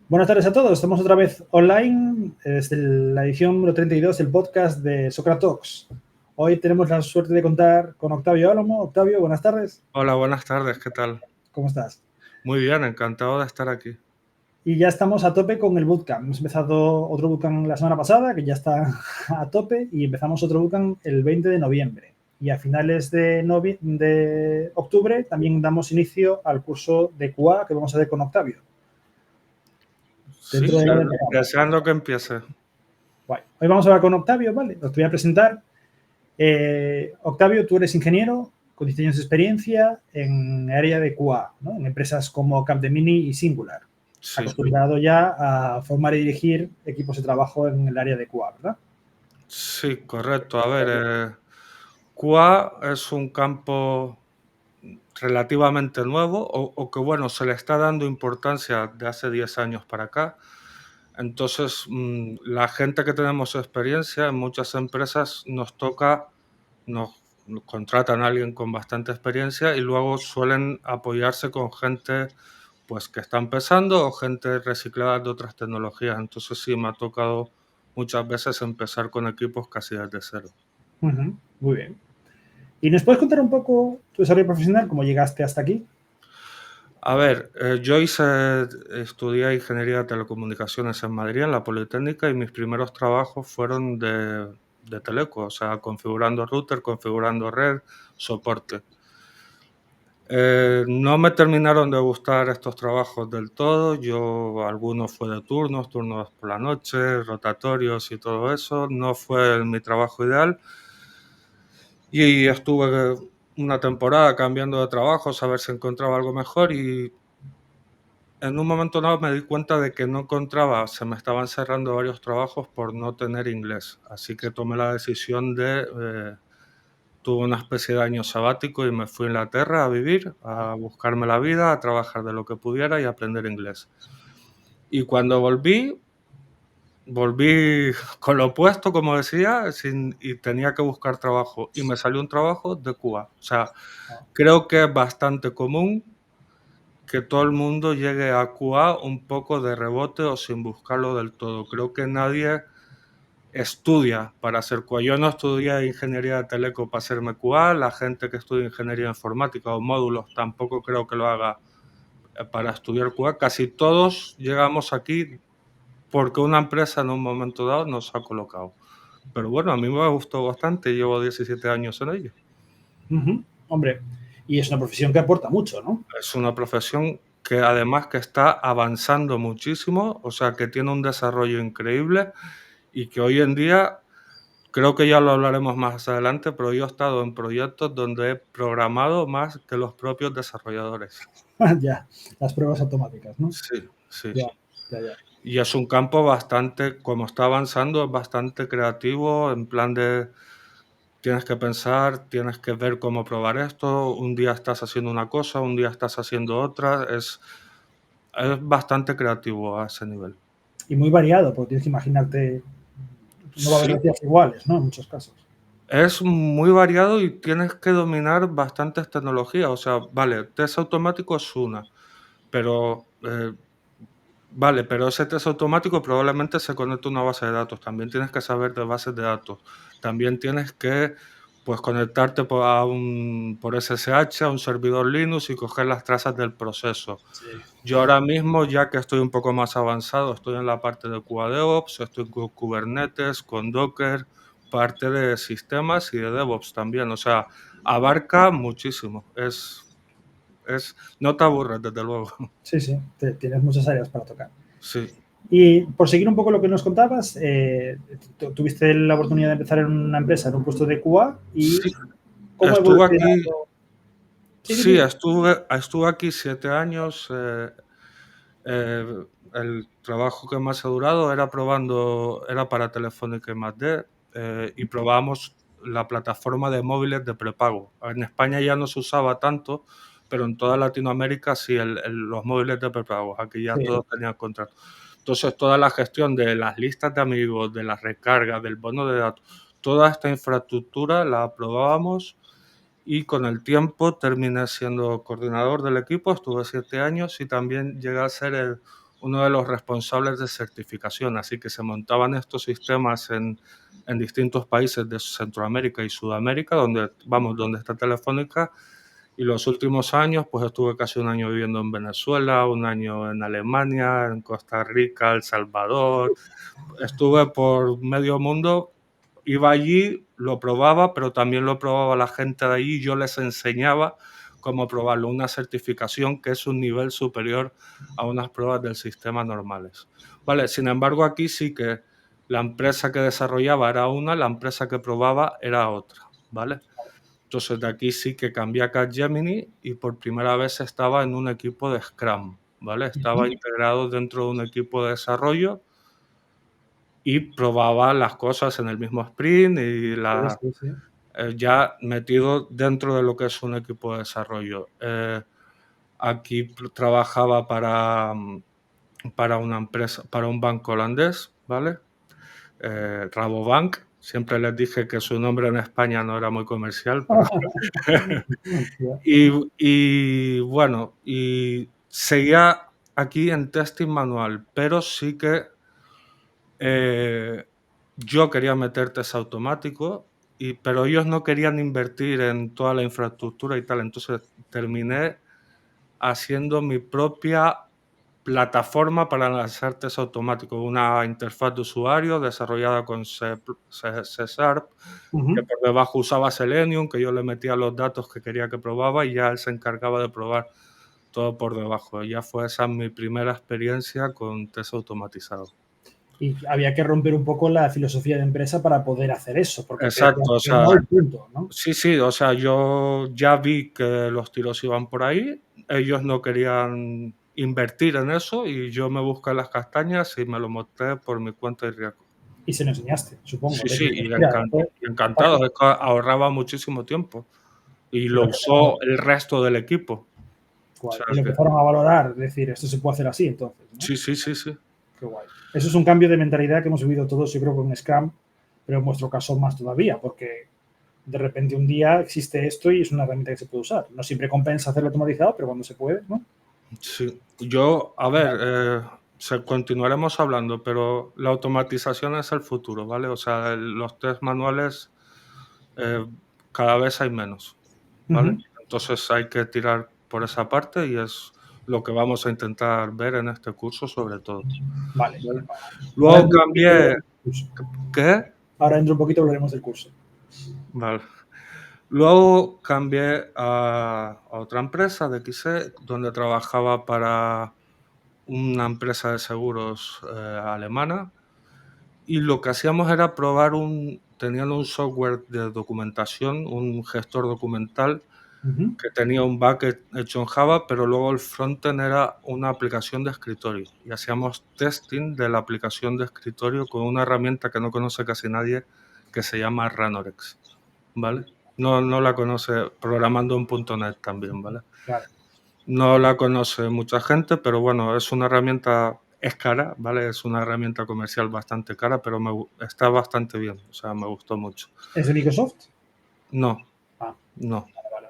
Buenas tardes a todos. Estamos otra vez online desde la edición número 32 del podcast de Socratox. Hoy tenemos la suerte de contar con Octavio Álamo. Octavio, buenas tardes. Hola, buenas tardes, ¿qué tal? ¿Cómo estás? Muy bien, encantado de estar aquí. Y ya estamos a tope con el bootcamp. Hemos empezado otro bootcamp la semana pasada, que ya está a tope, y empezamos otro bootcamp el 20 de noviembre. Y a finales de octubre también damos inicio al curso de QA que vamos a hacer con Octavio. Sí, Dentro de la del programa. deseando que empiece. Guay. Hoy vamos a hablar con Octavio, ¿vale? Os voy a presentar. Octavio, tú eres ingeniero con 10 años de experiencia en área de QA, ¿no? En empresas como Capgemini y Singular. Sí, Acostumbrado ya a formar y dirigir equipos de trabajo en el área de QA, ¿verdad? sí, correcto. A ver, QA es un campo relativamente nuevo o que, bueno, se le está dando importancia de hace 10 años para acá. Entonces, la gente que tenemos experiencia en muchas empresas nos contratan a alguien con bastante experiencia y luego suelen apoyarse con gente pues que está empezando o gente reciclada de otras tecnologías. Entonces sí, me ha tocado muchas veces empezar con equipos casi desde cero. Muy bien. ¿Y nos puedes contar un poco tu desarrollo profesional, cómo llegaste hasta aquí? A ver, estudié ingeniería de telecomunicaciones en Madrid, en la Politécnica, y mis primeros trabajos fueron de teleco, o sea, configurando router, configurando red, soporte. No me terminaron de gustar estos trabajos del todo. Algunos fue de turnos por la noche, rotatorios y todo eso. No fue mi trabajo ideal. Y estuve una temporada cambiando de trabajo, a ver si encontraba algo mejor. Y en un momento dado me di cuenta de que no encontraba, se me estaban cerrando varios trabajos por no tener inglés. Así que tomé la decisión tuve una especie de año sabático y me fui a Inglaterra a vivir, a buscarme la vida, a trabajar de lo que pudiera y a aprender inglés. Y cuando volví con lo opuesto, como decía, y tenía que buscar trabajo. Y me salió un trabajo de Cuba. O sea, creo que es bastante común que todo el mundo llegue a QA un poco de rebote o sin buscarlo del todo. Creo que nadie estudia para hacer QA. Yo no estudié ingeniería de teleco para hacerme QA, la gente que estudia ingeniería informática o módulos tampoco creo que lo haga para estudiar QA. Casi todos llegamos aquí porque una empresa en un momento dado nos ha colocado. Pero bueno, a mí me gustó bastante, llevo 17 años en ello. Hombre, y es una profesión que aporta mucho, ¿no? Es una profesión que además que está avanzando muchísimo, o sea, que tiene un desarrollo increíble y que hoy en día, creo que ya lo hablaremos más adelante, pero yo he estado en proyectos donde he programado más que los propios desarrolladores. Ya, las pruebas automáticas, ¿no? Sí, sí. Ya, ya, ya. Y es un campo bastante, como está avanzando, es bastante creativo, en plan de tienes que pensar, tienes que ver cómo probar esto, un día estás haciendo una cosa, un día estás haciendo otra, es bastante creativo a ese nivel. Y muy variado, porque tienes que imaginarte, no va a haber Sí, los días iguales, ¿no? En muchos casos. es muy variado y tienes que dominar bastantes tecnologías. O sea, vale, test automático es una, pero vale, pero ese test automático probablemente se conecte a una base de datos. También tienes que saber de bases de datos. También tienes que pues conectarte por SSH a un servidor Linux y coger las trazas del proceso. Sí. Yo ahora mismo, ya que estoy un poco más avanzado, estoy en la parte de QA DevOps, estoy con Kubernetes, con Docker, parte de sistemas y de DevOps también. O sea, abarca muchísimo. No te aburres, desde luego. Sí, sí, tienes muchas áreas para tocar. Sí, Y por seguir un poco lo que nos contabas, tuviste la oportunidad de empezar en una empresa, en un puesto de QA, y sí. ¿cómo ha Estuve aquí, evolucionado? Sí, sí, dime. estuve aquí 7 años. Eh, el trabajo que más ha durado era para Telefónica y más y probamos la plataforma de móviles de prepago. En España ya no se usaba tanto, pero en toda Latinoamérica sí, los móviles de prepago. Aquí ya Sí. todos tenían contrato. Entonces, toda la gestión de las listas de amigos, de las recargas, del bono de datos, toda esta infraestructura la aprobábamos y con el tiempo terminé siendo coordinador del equipo, estuve 7 años y también llegué a ser uno de los responsables de certificación, así que se montaban estos sistemas en distintos países de Centroamérica y Sudamérica, donde está Telefónica, y los últimos años, pues estuve casi un año viviendo en Venezuela, un año en Alemania, en Costa Rica, El Salvador, estuve por medio mundo, iba allí, lo probaba, pero también lo probaba la gente de allí, yo les enseñaba cómo probarlo, una certificación que es un nivel superior a unas pruebas del sistema normales. Vale, sin embargo, aquí sí que la empresa que desarrollaba era una, la empresa que probaba era otra, ¿vale? Entonces de aquí sí que cambié a Capgemini y por primera vez estaba en un equipo de Scrum, ¿vale? Estaba integrado dentro de un equipo de desarrollo y probaba las cosas en el mismo sprint y Sí, sí. ya metido dentro de lo que es un equipo de desarrollo. Aquí trabajaba para una empresa, para un banco holandés, ¿vale? Rabobank. Siempre les dije que su nombre en España no era muy comercial, pero y bueno, y seguía aquí en testing manual, pero sí que yo quería meter test automático, pero ellos no querían invertir en toda la infraestructura y tal, entonces terminé haciendo mi propia plataforma para lanzar test automático, una interfaz de usuario desarrollada con C Sharp, que por debajo usaba Selenium, que yo le metía los datos que quería que probaba y ya él se encargaba de probar todo por debajo. Ya fue esa mi primera experiencia con test automatizado. Y había que romper un poco la filosofía de empresa para poder hacer eso, porque te Exacto, o que sea, no hay punto, ¿no? sí, o sea, yo ya vi que los tiros iban por ahí, ellos no querían invertir en eso y yo me busqué las castañas y me lo monté por mi cuenta y riesgo. Y se lo enseñaste, supongo. Sí, y Mira, esto encantado, es que ahorraba muchísimo tiempo y y lo lo usó el resto del equipo. O sea y lo que empezaron a valorar, es decir, esto se puede hacer así, entonces, ¿no? sí. Qué guay. Eso es un cambio de mentalidad que hemos vivido todos, yo creo, con Scrum, pero en vuestro caso más todavía, porque de repente un día existe esto y es una herramienta que se puede usar. No siempre compensa hacerlo automatizado, pero cuando se puede, ¿no? Sí, yo, a ver, continuaremos hablando, pero la automatización es el futuro, ¿vale? O sea, los test manuales eh, cada vez hay menos, ¿vale? Ujú. Entonces hay que tirar por esa parte y es lo que vamos a intentar ver en este curso sobre todo, Vale. ¿vale? Ahora Luego dentro un poquito cambié, hablaremos del curso. ¿qué? Ahora dentro un poquito hablaremos del curso. Vale. Luego cambié a otra empresa de XE, donde trabajaba para una empresa de seguros alemana y lo que hacíamos era probar tenían un software de documentación, un gestor documental Ujú. que tenía un backend hecho en Java, pero luego el frontend era una aplicación de escritorio y hacíamos testing de la aplicación de escritorio con una herramienta que no conoce casi nadie que se llama Ranorex, ¿vale? No la conoce, programando en .NET también, ¿vale? Claro. No la conoce mucha gente, pero bueno, es una herramienta, es cara, ¿vale? Es una herramienta comercial bastante cara, pero está bastante bien, o sea, me gustó mucho. ¿Es de Microsoft? No, Ah, no. vale.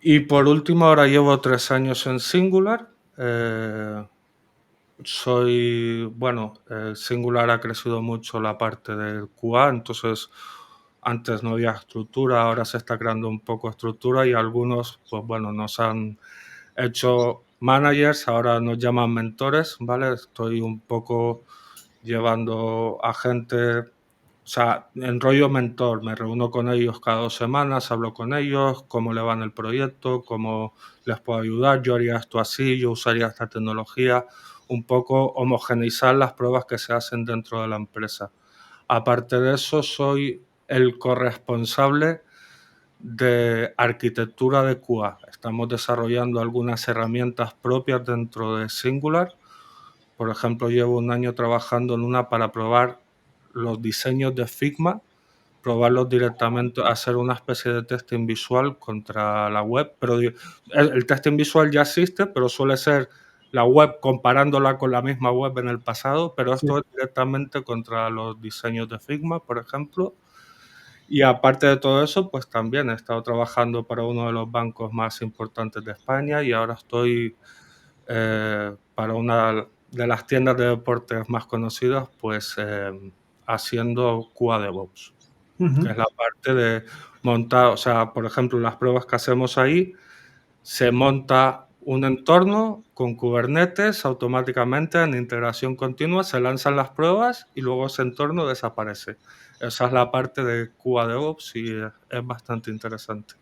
Y por último, ahora llevo 3 años en Singular. Singular ha crecido mucho la parte del QA, entonces antes no había estructura, ahora se está creando un poco estructura y algunos, pues bueno, nos han hecho managers, ahora nos llaman mentores, ¿vale? Estoy un poco llevando a gente, o sea, en rollo mentor, me reúno con ellos cada 2 semanas, hablo con ellos, cómo le va en el proyecto, cómo les puedo ayudar, yo haría esto así, yo usaría esta tecnología, un poco homogeneizar las pruebas que se hacen dentro de la empresa. Aparte de eso, soy el corresponsable de arquitectura de QA. Estamos desarrollando algunas herramientas propias dentro de Singular. Por ejemplo, llevo un año trabajando en una para probar los diseños de Figma, probarlos directamente, hacer una especie de testing visual contra la web, pero el testing visual ya existe, pero suele ser la web comparándola con la misma web en el pasado, pero Sí. esto es directamente contra los diseños de Figma, por ejemplo. Y aparte de todo eso, pues también he estado trabajando para uno de los bancos más importantes de España y ahora estoy para una de las tiendas de deportes más conocidas, pues haciendo QA DevOps, que es la parte de montar, o sea, por ejemplo, las pruebas que hacemos ahí, se monta un entorno con Kubernetes automáticamente en integración continua, se lanzan las pruebas y luego ese entorno desaparece. Esa es la parte de QA DevOps y es bastante interesante.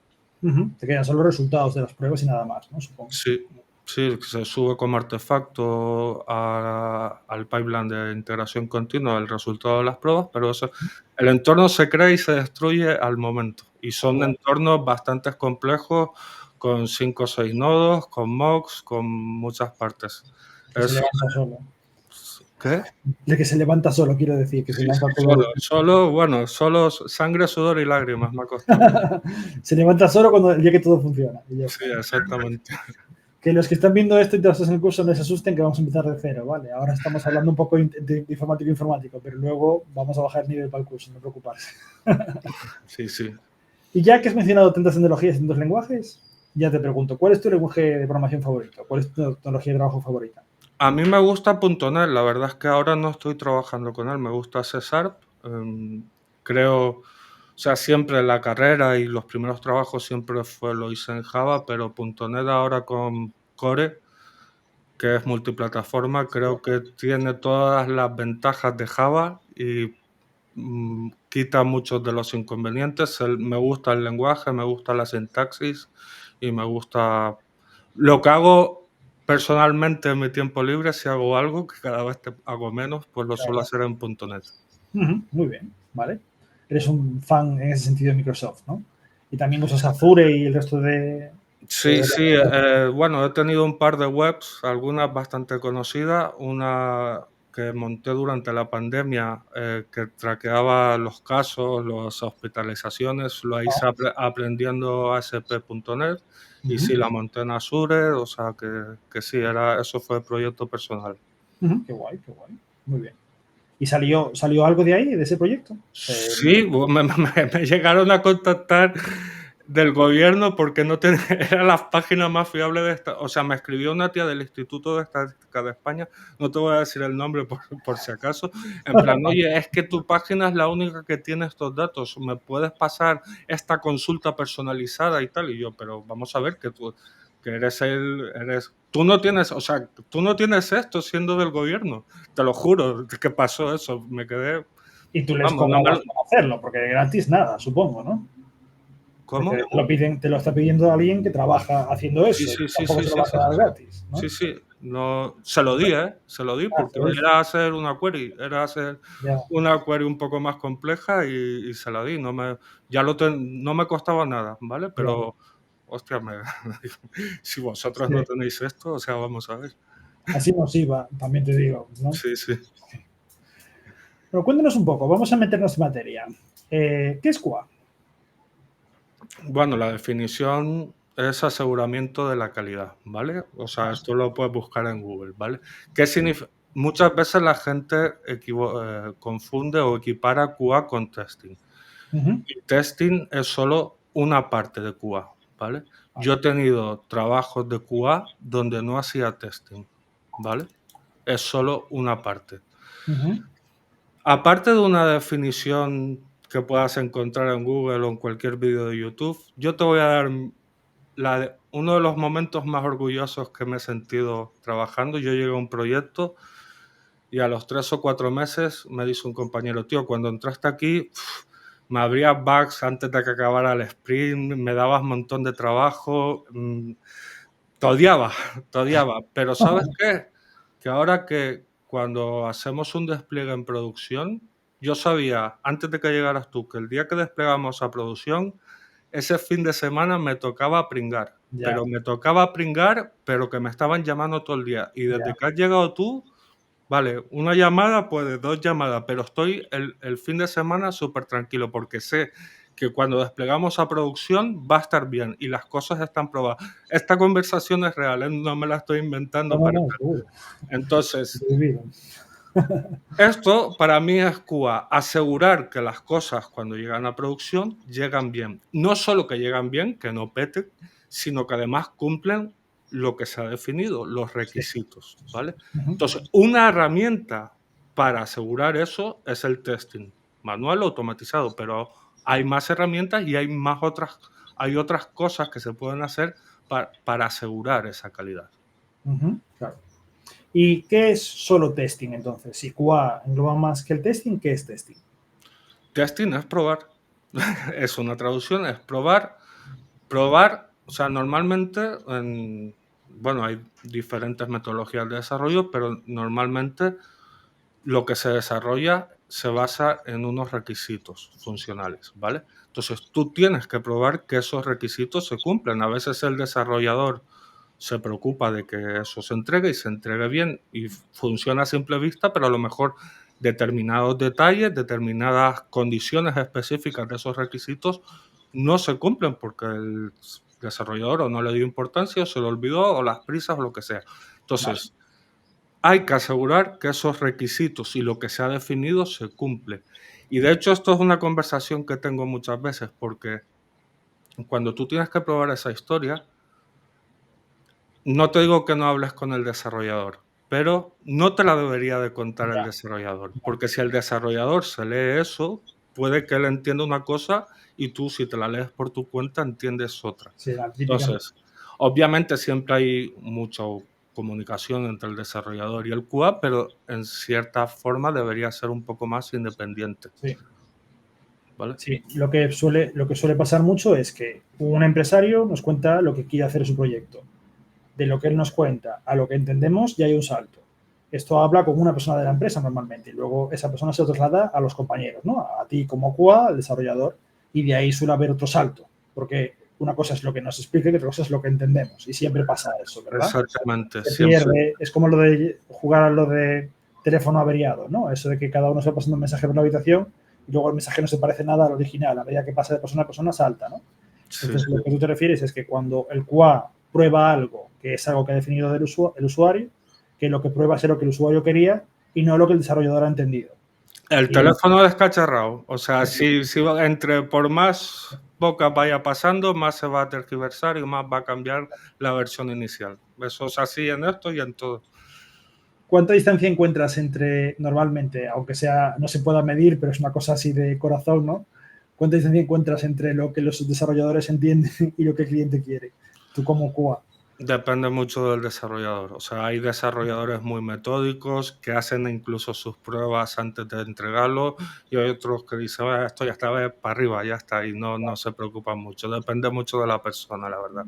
Te quedan solo los resultados de las pruebas y nada más, ¿no? Supongo. Sí, sí, se sube como artefacto al pipeline de integración continua el resultado de las pruebas, pero eso, el entorno se crea y se destruye al momento. Y son entornos bastante complejos, con 5 o 6 nodos, con mocks, con muchas partes. Que se levanta solo. ¿Qué? De que se levanta solo, quiero decir, que se Sí, lanza sí, todo. solo sangre, sudor y lágrimas me ha costado. Se levanta solo cuando el día que todo funciona. Y ya Sí, está. exactamente. Que los que están viendo esto y te en el curso no se asusten, que vamos a empezar de cero, ¿vale? Ahora estamos hablando un poco de informático, pero luego vamos a bajar el nivel para el curso, no preocuparse. Sí, sí. Y ya que has mencionado tantas tecnologías y tantos lenguajes, ya te pregunto, ¿cuál es tu lenguaje de programación favorito? ¿Cuál es tu tecnología de trabajo favorita? A mí me gusta .NET, la verdad es que ahora no estoy trabajando con él, me gusta C Sharp. Creo, o sea, siempre en la carrera y los primeros trabajos siempre lo hice en Java, pero .NET ahora con Core, que es multiplataforma, creo que tiene todas las ventajas de Java y quita muchos de los inconvenientes. Me gusta el lenguaje, me gusta la sintaxis y me gusta lo que hago personalmente en mi tiempo libre. Si hago algo, que cada vez hago menos, pues lo suelo hacer en .NET. Muy bien, ¿vale? Eres un fan en ese sentido de Microsoft, ¿no? Y también usas Azure y el resto de... Sí, sí, bueno, he tenido un par de webs, algunas bastante conocidas, una que monté durante la pandemia, que traqueaba los casos, las hospitalizaciones, lo hice aprendiendo ASP.NET y sí, la monté en Azure, o sea que sí, eso fue proyecto personal. Qué guay, qué guay. Muy bien. ¿Y salió algo de ahí, de ese proyecto? Sí, me llegaron a contactar del gobierno porque no tenía, era la página más fiable de esta. O sea, me escribió una tía del Instituto de Estadística de España, no te voy a decir el nombre por si acaso, en plan, oye, es que tu página es la única que tiene estos datos, ¿me puedes pasar esta consulta personalizada y tal? Y yo, pero vamos a ver que tú, que tú no tienes, o sea, tú no tienes esto siendo del gobierno, te lo juro, que pasó eso, me quedé... Y tú les Vamos, no cobrabas para hacerlo, porque gratis nada, supongo, ¿no? ¿Cómo? Te lo está pidiendo alguien que trabaja haciendo Sí, eso. sí, sí, Tampoco sí, se lo sí, va a sí. quedar gratis, ¿no? Sí, sí. No, se lo di, ¿eh? Se lo di porque era hacer una query, era hacer una query un poco más compleja y se la di. No me costaba nada, ¿vale? Pero, hostia, si vosotros no tenéis esto, o sea, vamos a ver. Así nos iba, también te digo, ¿no? Sí, sí. Pero cuéntanos un poco, vamos a meternos en materia. ¿Qué es QA? Bueno, la definición es aseguramiento de la calidad, ¿vale? O sea, esto lo puedes buscar en Google, ¿vale? ¿Qué significa? Muchas veces la gente confunde o equipara QA con testing. Y testing es solo una parte de QA, ¿vale? Yo he tenido trabajos de QA donde no hacía testing, ¿vale? Es solo una parte. Aparte de una definición que puedas encontrar en Google o en cualquier vídeo de YouTube, yo te voy a dar uno de los momentos más orgullosos que me he sentido trabajando. Yo llegué a un proyecto y a los 3 o 4 meses me dice un compañero, tío, cuando entraste aquí me abrías bugs antes de que acabara el sprint, me dabas un montón de trabajo, te odiaba, pero ¿sabes qué? Que ahora que cuando hacemos un despliegue en producción, yo sabía, antes de que llegaras tú, que el día que desplegamos a producción, ese fin de semana me tocaba pringar, pero que me estaban llamando todo el día. Y desde que has llegado tú, vale, una llamada, pues 2 llamadas, pero estoy el fin de semana súper tranquilo porque sé que cuando desplegamos a producción va a estar bien y las cosas están probadas. Esta conversación es real, ¿eh? No me la estoy inventando para nada. Entonces, esto para mí es QA, asegurar que las cosas cuando llegan a producción llegan bien. No solo que llegan bien, que no peten, sino que además cumplen lo que se ha definido, los requisitos, ¿vale? Ujú. Entonces, una herramienta para asegurar eso es el testing, manual o automatizado, pero hay más herramientas y hay otras cosas que se pueden hacer para asegurar esa calidad. Ujú, claro. ¿Y qué es solo testing entonces? Si QA engloba más que el testing, ¿qué es testing? Testing es probar. Es una traducción, es probar. Probar, o sea, normalmente, bueno, hay diferentes metodologías de desarrollo, pero normalmente lo que se desarrolla se basa en unos requisitos funcionales, ¿vale? Entonces, tú tienes que probar que esos requisitos se cumplen. A veces el desarrollador se preocupa de que eso se entregue y se entregue bien y funciona a simple vista, pero a lo mejor determinados detalles, determinadas condiciones específicas de esos requisitos no se cumplen porque el desarrollador o no le dio importancia o se lo olvidó o las prisas o lo que sea. Entonces, hay que asegurar que esos requisitos y lo que se ha definido se cumple. Y de hecho esto es una conversación que tengo muchas veces porque cuando tú tienes que probar esa historia, no te digo que no hables con el desarrollador, pero no te la debería de contar el Ya, desarrollador, ya. porque si el desarrollador se lee eso, puede que él entienda una cosa y tú, si te la lees por tu cuenta, entiendes otra. Sí, la típica. Entonces, obviamente siempre hay mucha comunicación entre el desarrollador y el QA, pero en cierta forma debería ser un poco más independiente, Sí. ¿vale? Sí, lo que suele pasar mucho es que un empresario nos cuenta lo que quiere hacer en su proyecto. De lo que él nos cuenta a lo que entendemos ya hay un salto. Esto habla con una persona de la empresa normalmente y luego esa persona se traslada a los compañeros, ¿no? A ti como QA, al desarrollador, y de ahí suele haber otro salto, porque una cosa es lo que nos explica y otra cosa es lo que entendemos y siempre pasa eso, ¿verdad? Exactamente, Se siempre. pierde, es como lo de jugar a lo de teléfono averiado, ¿no? Eso de que cada uno se va pasando un mensaje por la habitación y luego el mensaje no se parece nada al original, a medida que pasa de persona a persona salta, ¿no? Sí, Entonces, lo que tú te refieres es que cuando el QA prueba algo, que es algo que ha definido el usuario, que lo que prueba es lo que el usuario quería y no lo que el desarrollador ha entendido. el Y, teléfono descacharrado, o sea, si por más boca vaya pasando, más se va a tergiversar y más va a cambiar la versión inicial. Eso es así en esto y en todo. ¿cuánta distancia encuentras entre, normalmente, aunque sea no se pueda medir, pero es una cosa así de corazón, ¿no? ¿Cuánta distancia encuentras entre lo que los desarrolladores entienden y lo que el cliente quiere? Tú como QA. Depende mucho del desarrollador. O sea, hay desarrolladores muy metódicos que hacen incluso sus pruebas antes de entregarlo y hay otros que dicen, "Ah, esto ya está para arriba, ya está", y no se preocupan mucho. Depende mucho de la persona, la verdad.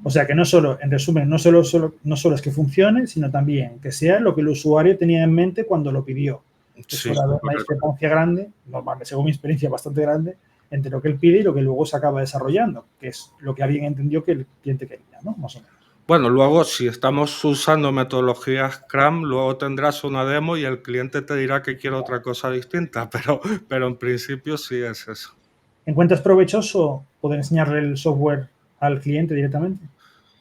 O sea que no solo, en resumen, no solo es que funcione, sino también que sea lo que el usuario tenía en mente cuando lo pidió. Que Sí, suele haber una correcto. discrepancia grande, normalmente, según mi experiencia, bastante grande, entre lo que él pide y lo que luego se acaba desarrollando, que es lo que alguien entendió que el cliente quería, ¿no? Más o menos. Bueno, luego si estamos usando metodologías Scrum, luego tendrás una demo y el cliente te dirá que quiere otra cosa distinta, pero en principio sí es eso. ¿Encuentras provechoso poder enseñarle el software al cliente directamente?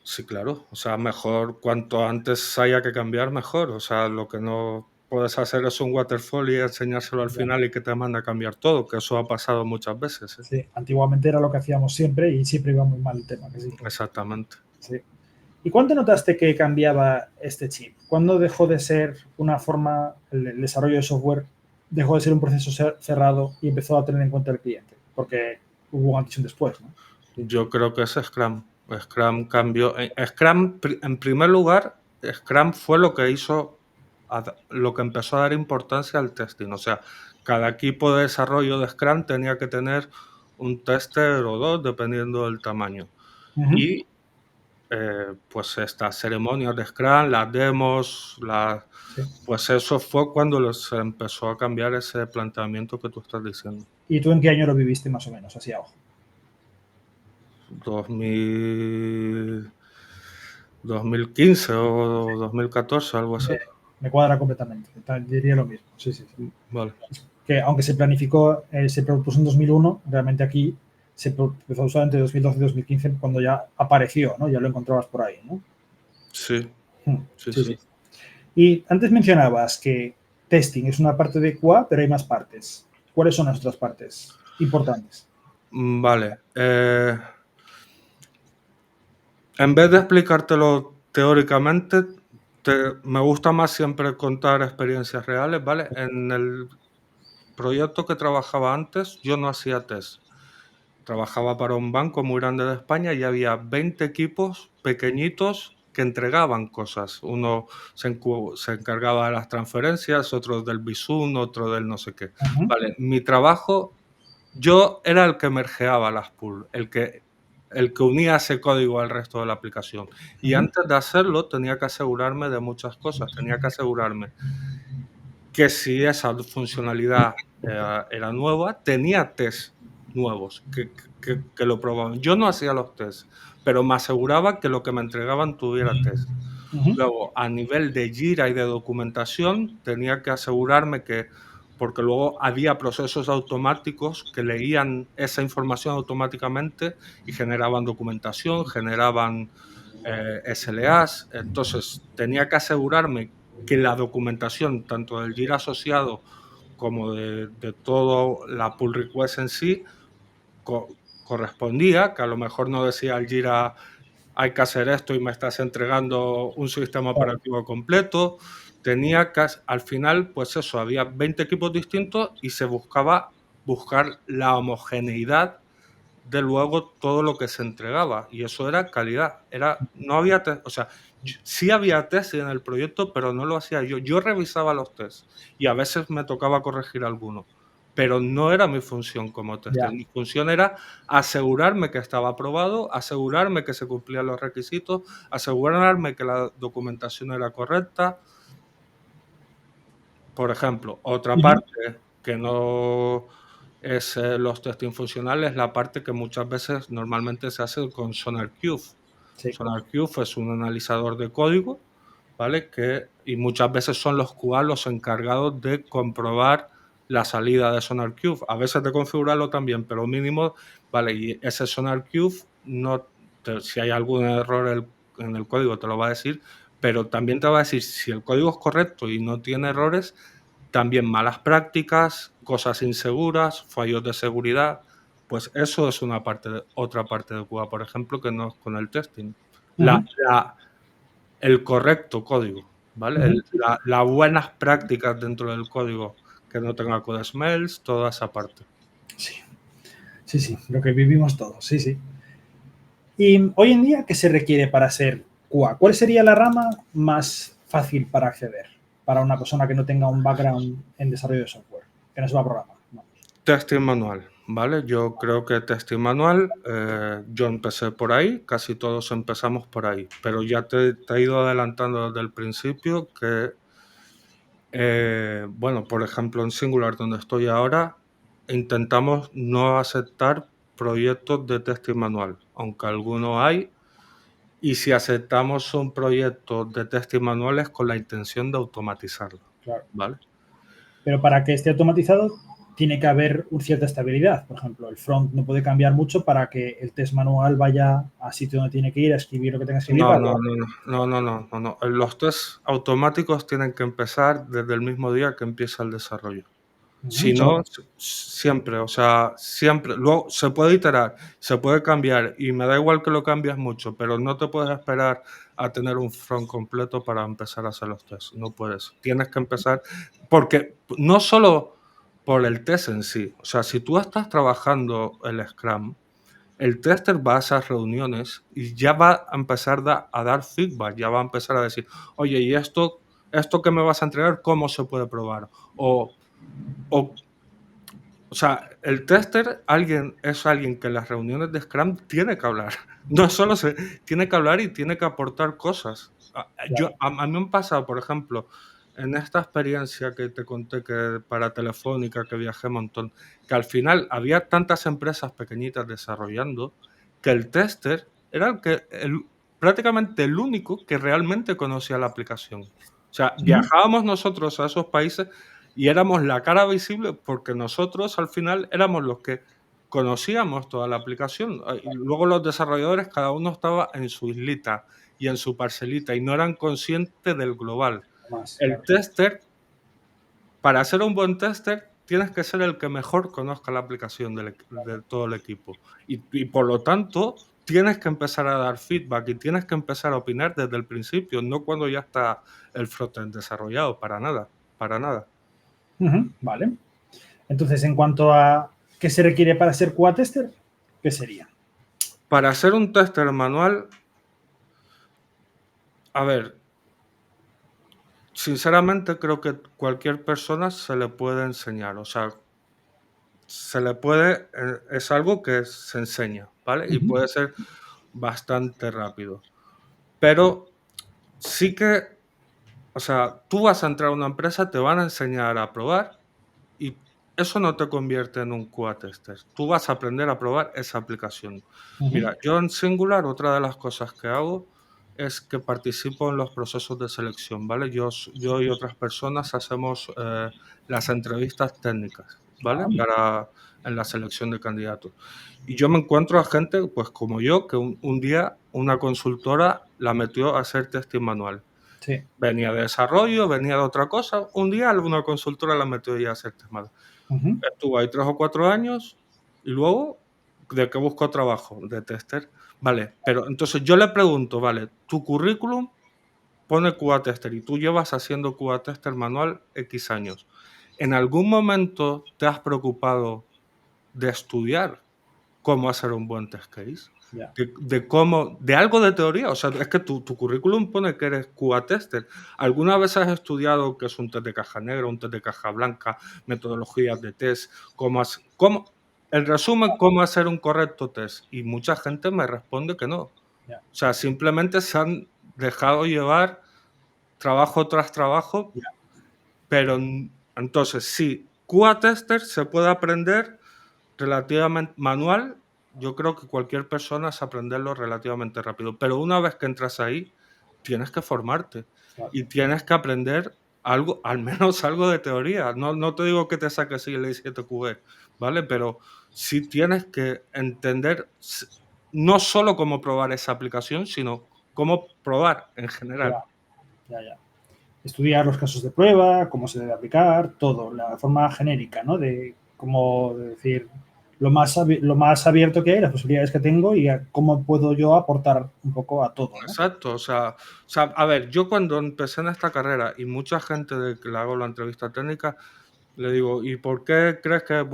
Sí, claro. O sea, mejor cuanto antes haya que cambiar, mejor. O sea, lo que no puedes hacer es un waterfall y enseñárselo al Ya. final y que te manda a cambiar todo, que eso ha pasado muchas veces, ¿eh? Sí, antiguamente era lo que hacíamos siempre y siempre iba muy mal el tema, que sí. Exactamente. Sí. ¿Y cuándo notaste que cambiaba este chip? ¿Cuándo dejó de ser una forma, el desarrollo de software, dejó de ser un proceso cerrado y empezó a tener en cuenta el cliente? Porque hubo un antes y un después, ¿no? Yo creo que es Scrum. Scrum cambió. Scrum, en primer lugar, Scrum fue lo que hizo, lo que empezó a dar importancia al testing. O sea, cada equipo de desarrollo de Scrum tenía que tener un tester o dos, dependiendo del tamaño. Ujú. Y pues estas ceremonias de Scrum, las demos, Sí. pues eso fue cuando se empezó a cambiar ese planteamiento que tú estás diciendo. ¿Y tú en qué año lo viviste más o menos, así a ojo? 2000, 2015 o 2014, algo así. Me cuadra completamente. Diría lo mismo. Sí, sí, sí. Vale. Que aunque se planificó, se propuso en 2001, realmente aquí se empezó a usar entre 2012 y 2015 cuando ya apareció, ¿no? Ya lo encontrabas por ahí, ¿no? Sí, sí, Sí, sí. sí. Y antes mencionabas que testing es una parte de QA, pero hay más partes. ¿Cuáles son las otras partes importantes? Vale. En vez de explicártelo teóricamente, me gusta más siempre contar experiencias reales, ¿vale? En el proyecto que trabajaba antes, yo no hacía test. Trabajaba para un banco muy grande de España y había 20 equipos pequeñitos que entregaban cosas. Uno se encargaba de las transferencias, otro del Bizum, otro del no sé qué. Ujú, Vale, mi trabajo, yo era el que mergeaba las pools, el que unía ese código al resto de la aplicación. Y ujú, antes de hacerlo tenía que asegurarme de muchas cosas. Tenía que asegurarme que si esa funcionalidad era nueva, tenía test nuevos que lo probaban. Yo no hacía los tests, pero me aseguraba que lo que me entregaban tuviera test. ujú, Luego, a nivel de Jira y de documentación, tenía que asegurarme que, porque luego había procesos automáticos que leían esa información automáticamente y generaban documentación, generaban SLAs. Entonces, tenía que asegurarme que la documentación, tanto del Jira asociado como de toda la pull request en sí, correspondía, que a lo mejor no decía el Jira hay que hacer esto y me estás entregando un sistema claro, operativo completo. Tenía que, al final, pues eso, había 20 equipos distintos y se buscaba buscar la homogeneidad de luego todo lo que se entregaba y eso era calidad. No había test, o sea, sí había test en el proyecto, pero no lo hacía yo. Yo revisaba los tests y a veces me tocaba corregir algunos, pero no era mi función como tester. ya. Mi función era asegurarme que estaba aprobado, asegurarme que se cumplían los requisitos, asegurarme que la documentación era correcta. Por ejemplo, otra Ujú, parte que no es los testing funcionales, la parte que muchas veces normalmente se hace con SonarQube. sí. SonarQube es un analizador de código, ¿vale? Y muchas veces son los QA los encargados de comprobar la salida de SonarQube. A veces de configurarlo también, pero mínimo, ¿vale? Y ese SonarQube, si hay algún error en el código, te lo va a decir, pero también te va a decir si el código es correcto y no tiene errores, también malas prácticas, cosas inseguras, fallos de seguridad. Pues eso es otra parte de QA, por ejemplo, que no es con el testing. La, Ujú, la- el correcto código, ¿vale? ujú, sí, sí. Las buenas prácticas dentro del código, que no tenga code smells, toda esa parte. Sí, sí, sí, lo que vivimos todos, sí, sí. Y hoy en día, ¿qué se requiere para ser QA? ¿Cuál sería la rama más fácil para acceder para una persona que no tenga un background en desarrollo de software, que no se va a programar? Vamos. Testing manual, ¿vale? Yo creo que testing manual, yo empecé por ahí, casi todos empezamos por ahí, pero ya te he ido adelantando desde el principio que bueno, por ejemplo, en Singular, donde estoy ahora, intentamos no aceptar proyectos de testing manual, aunque algunos hay, y si aceptamos son proyectos de testing manuales con la intención de automatizarlo, Claro. ¿vale? Pero para que esté automatizado, tiene que haber una cierta estabilidad. Por ejemplo, el front no puede cambiar mucho para que el test manual vaya a sitio donde tiene que ir, a escribir lo que tenga que escribir No, para no, probar. no, no, no, no, no, no. Los tests automáticos tienen que empezar desde el mismo día que empieza el desarrollo. Si Solo no, para. siempre, o sea, siempre. Luego se puede iterar, se puede cambiar y me da igual que lo cambies mucho, pero no te puedes esperar a tener un front completo para empezar a hacer los tests. No puedes. Tienes que empezar porque no solo por el test en sí, o sea, si tú estás trabajando el Scrum, el tester va a esas reuniones y ya va a empezar a dar feedback, ya va a empezar a decir, oye, ¿y esto que me vas a entregar, cómo se puede probar? O o sea, el tester es alguien que en las reuniones de Scrum tiene que hablar. No solo tiene que hablar y tiene que aportar cosas. Claro. A mí me han pasado, por ejemplo, en esta experiencia que te conté que para Telefónica, que viajé un montón, que al final había tantas empresas pequeñitas desarrollando que el tester era prácticamente el único que realmente conocía la aplicación. O sea, Ujú. viajábamos nosotros a esos países y éramos la cara visible porque nosotros al final éramos los que conocíamos toda la aplicación. Y luego los desarrolladores, cada uno estaba en su islita y en su parcelita y no eran conscientes del global. Más, El claro. tester, para ser un buen tester, tienes que ser el que mejor conozca la aplicación de todo el equipo. Y por lo tanto, tienes que empezar a dar feedback y tienes que empezar a opinar desde el principio, no cuando ya está el frontend desarrollado, para nada, para nada. Vale. Entonces, en cuanto a qué se requiere para ser QA tester, ¿qué sería? Para ser un tester manual, a ver, sinceramente creo que cualquier persona se le puede enseñar, o sea, se le puede, es algo que se enseña, ¿vale? Y puede ser bastante rápido. Pero sí que, o sea, tú vas a entrar a una empresa, te van a enseñar a probar y eso no te convierte en un QA tester. Tú vas a aprender a probar esa aplicación. Mira, yo en Singular, otra de las cosas que hago es que participo en los procesos de selección, ¿vale? Yo y otras personas hacemos las entrevistas técnicas, ¿vale? En la selección de candidatos. Y yo me encuentro a gente, pues como yo, que un día una consultora la metió a hacer testing manual. Sí. Venía de desarrollo, venía de otra cosa. Un día alguna consultora la metió ya a hacer test manual. Estuvo ahí 3 o 4 años y luego, ¿de qué busco trabajo? De tester. Vale, pero entonces yo le pregunto, vale, tu currículum pone QA tester y tú llevas haciendo QA tester manual X años. ¿En algún momento te has preocupado de estudiar cómo hacer un buen test case? Ya. De cómo, de algo de teoría, o sea, es que tu currículum pone que eres QA tester. ¿Alguna vez has estudiado qué es un test de caja negra, un test de caja blanca, metodologías de test, en resumen, cómo hacer un correcto test? Y mucha gente me responde que no. Ya. O sea, simplemente se han dejado llevar trabajo tras trabajo, Ya. pero entonces sí, QA tester se puede aprender relativamente manual. Yo creo que cualquier persona es aprenderlo relativamente rápido, pero una vez que entras ahí, tienes que formarte Claro. y tienes que aprender algo, al menos algo de teoría. No te digo que te saques el 7QB, ¿vale? Pero sí tienes que entender no solo cómo probar esa aplicación, sino cómo probar en general. Ya. Estudiar los casos de prueba, cómo se debe aplicar, todo, la forma genérica, ¿no? De cómo decir lo más abierto que hay, las posibilidades que tengo y cómo puedo yo aportar un poco a todo, ¿no? Exacto, o sea, a ver, yo cuando empecé en esta carrera y mucha gente de que le hago la entrevista técnica, le digo, ¿y por qué crees que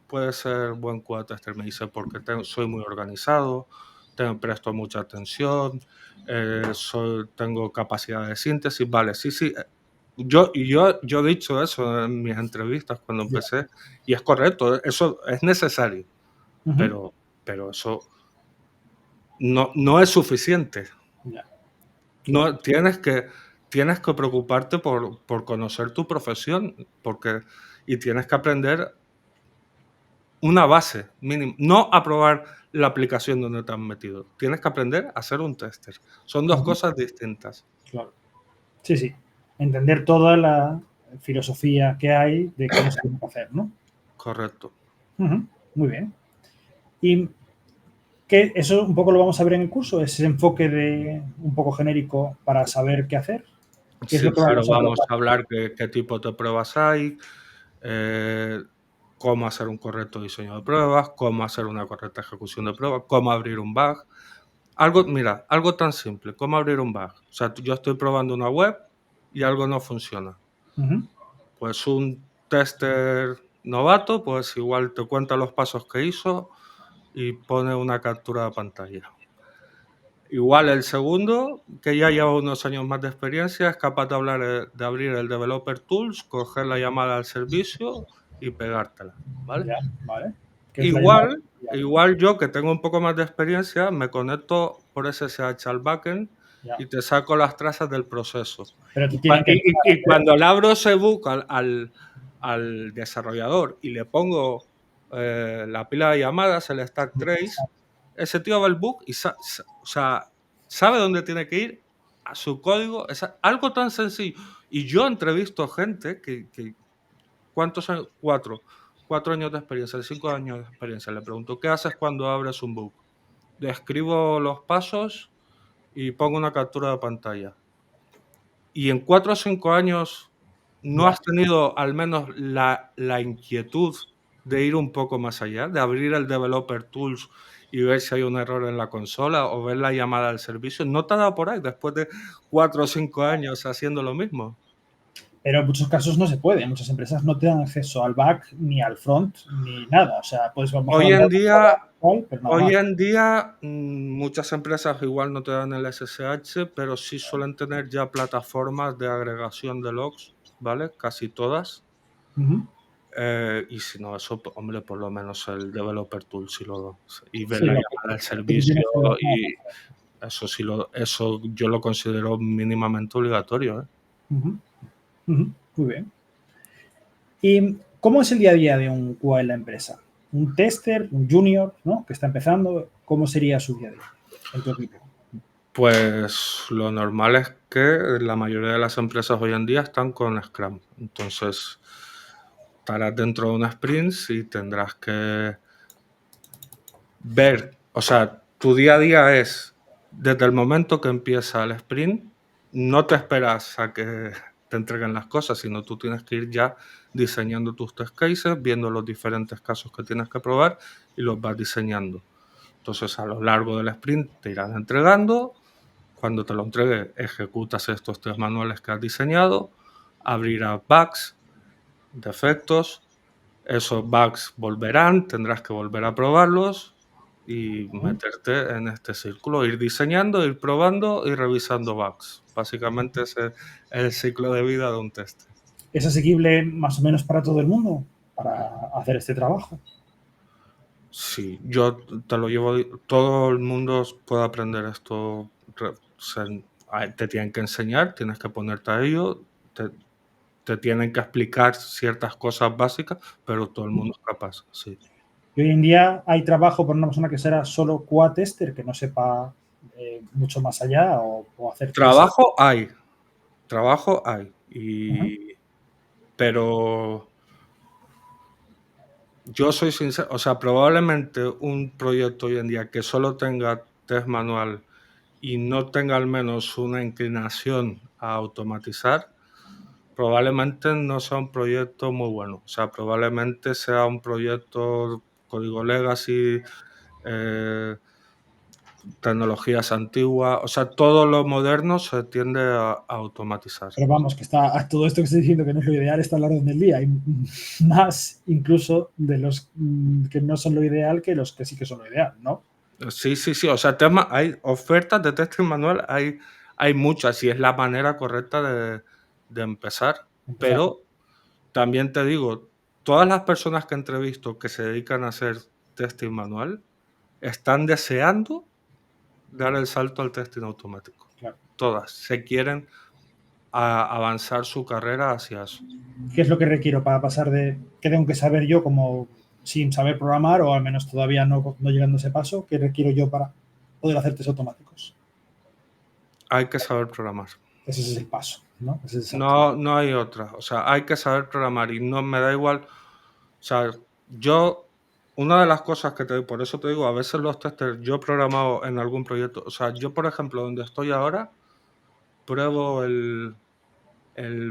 puede ser buen QA tester? Me dice, porque soy muy organizado, presto mucha atención, tengo capacidad de síntesis. Vale, sí. Yo he dicho eso en mis entrevistas cuando Ya. empecé y es correcto, eso es necesario, Ujú. pero eso no es suficiente. Ya. Claro. No, tienes que preocuparte por conocer tu profesión, y tienes que aprender una base mínima. No aprobar la aplicación donde te has metido. Tienes que aprender a ser un tester. Son dos Ujú. cosas distintas. Claro. Sí. Entender toda la filosofía que hay de cómo se tiene que hacer, ¿no? Correcto. Ujú. Muy bien. Y que eso un poco lo vamos a ver en el curso, ese enfoque de un poco genérico para saber qué hacer. ¿Qué es Sí, lo que pero vamos a vamos tratar? a hablar qué tipo de pruebas hay, eh, cómo hacer un correcto diseño de pruebas, cómo hacer una correcta ejecución de pruebas, cómo abrir un bug. Mira, algo tan simple, cómo abrir un bug. O sea, yo estoy probando una web y algo no funciona. Ujú. Pues un tester novato, pues igual te cuenta los pasos que hizo y pone una captura de pantalla. Igual el segundo, que ya lleva unos años más de experiencia, es capaz de abrir el Developer Tools, coger la llamada al servicio y pegártela, ¿vale? Ya, vale. ¿Qué es la llamada? Igual, igual yo, que tengo un poco más de experiencia, me conecto por SSH al backend Ya. y te saco las trazas del proceso. Pero te tienen que dejar Y hacer. cuando le abro ese book al desarrollador y le pongo la pila de llamadas, el stack trace, ese tío va al book y o sea, sabe dónde tiene que ir a su código. Es algo tan sencillo. Y yo entrevisto gente ¿cuántos años? 4 años de experiencia, 5 años de experiencia. Le pregunto, ¿qué haces cuando abres un book? Le escribo los pasos y pongo una captura de pantalla. Y en 4 o 5 años no Ya, has tenido al menos la inquietud de ir un poco más allá, de abrir el Developer Tools y ver si hay un error en la consola o ver la llamada al servicio. No te ha dado por ahí después de 4 o 5 años haciendo lo mismo. Pero en muchos casos no se puede. Muchas empresas no te dan acceso al back, ni al front, ni nada. O sea, puedes a lo mejor Hoy andar en una hora, día, pero nada más. muchas empresas igual no te dan el SSH, pero sí suelen tener ya plataformas de agregación de logs, ¿vale? Casi todas. Ujú. Y si no, eso, hombre, por lo menos el Developer Tool sí y ver Sí, la lo llamada al que tú servicio tienes que ver. y eso sí eso yo lo considero mínimamente obligatorio, ¿eh? Ujú, ujú. Muy bien. ¿Y cómo es el día a día de un QA en la empresa? Un tester, un junior, ¿no? Que está empezando, ¿cómo sería su día a día en tu equipo? Pues lo normal es que la mayoría de las empresas hoy en día están con Scrum. Entonces, estarás dentro de una sprint y tendrás que ver, o sea, tu día a día es desde el momento que empieza el sprint, no te esperas a que te entreguen las cosas, sino tú tienes que ir ya diseñando tus test cases, viendo los diferentes casos que tienes que probar y los vas diseñando. Entonces, a lo largo del sprint te irán entregando. Cuando te lo entregue, ejecutas estos test manuales que has diseñado, abrirás bugs, defectos, esos bugs volverán, tendrás que volver a probarlos y Ujú. meterte en este círculo, ir diseñando, ir probando y revisando bugs. Básicamente ese es el ciclo de vida de un test. ¿Es asequible más o menos para todo el mundo para hacer este trabajo? Sí, yo te lo llevo, todo el mundo puede aprender esto. Te tienen que enseñar, tienes que ponerte a ello, te tienen que explicar ciertas cosas básicas, pero todo el mundo es capaz, sí. Y hoy en día hay trabajo para una persona que será solo QA tester, que no sepa mucho más allá o hacer test. Trabajo hay, trabajo hay, Ujú. pero yo soy sincero, o sea, probablemente un proyecto hoy en día que solo tenga test manual y no tenga al menos una inclinación a automatizar, probablemente no sea un proyecto muy bueno. O sea, probablemente sea un proyecto código legacy, eh, tecnologías antiguas, o sea, todo lo moderno se tiende a automatizar. Pero vamos, que está todo esto que estoy diciendo que no es lo ideal, está a la orden del día. Hay más incluso de los que no son lo ideal que los que sí que son lo ideal, ¿no? Sí, sí, sí, o sea, hay ofertas de testing manual, hay muchas y es la manera correcta de empezar, Empezar. pero también te digo, todas las personas que entrevisto que se dedican a hacer testing manual están deseando dar el salto al testing automático. Claro. Todas se quieren avanzar su carrera hacia eso. ¿Qué es lo que requiero para pasar de qué tengo que saber yo como sin saber programar o al menos todavía no llegando a ese paso? ¿Qué requiero yo para poder hacer test automáticos? Hay que saber programar. Ese es el paso, ¿no? Ese es el salto. No, no hay otra. O sea, hay que saber programar y no me da igual. O sea, yo, una de las cosas por eso te digo, a veces los testers, yo he programado en algún proyecto. O sea, yo, por ejemplo, donde estoy ahora, pruebo el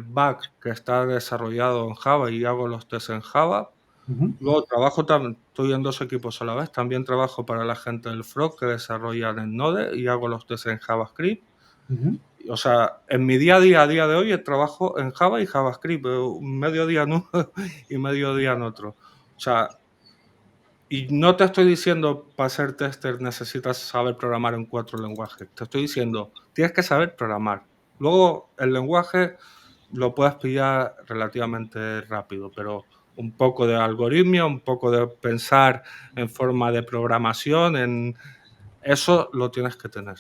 bug que está desarrollado en Java y hago los tests en Java. Ujú, Luego trabajo también, estoy en dos equipos a la vez. También trabajo para la gente del Frog que desarrollan en Node y hago los tests en JavaScript. ujú. O sea, en mi a día de hoy, trabajo en Java y JavaScript, un mediodía en uno y mediodía en otro. O sea, y no te estoy diciendo para ser tester necesitas saber programar en 4 lenguajes. Te estoy diciendo, tienes que saber programar. Luego, el lenguaje lo puedes pillar relativamente rápido, pero un poco de algoritmia, un poco de pensar en forma de programación, en eso lo tienes que tener.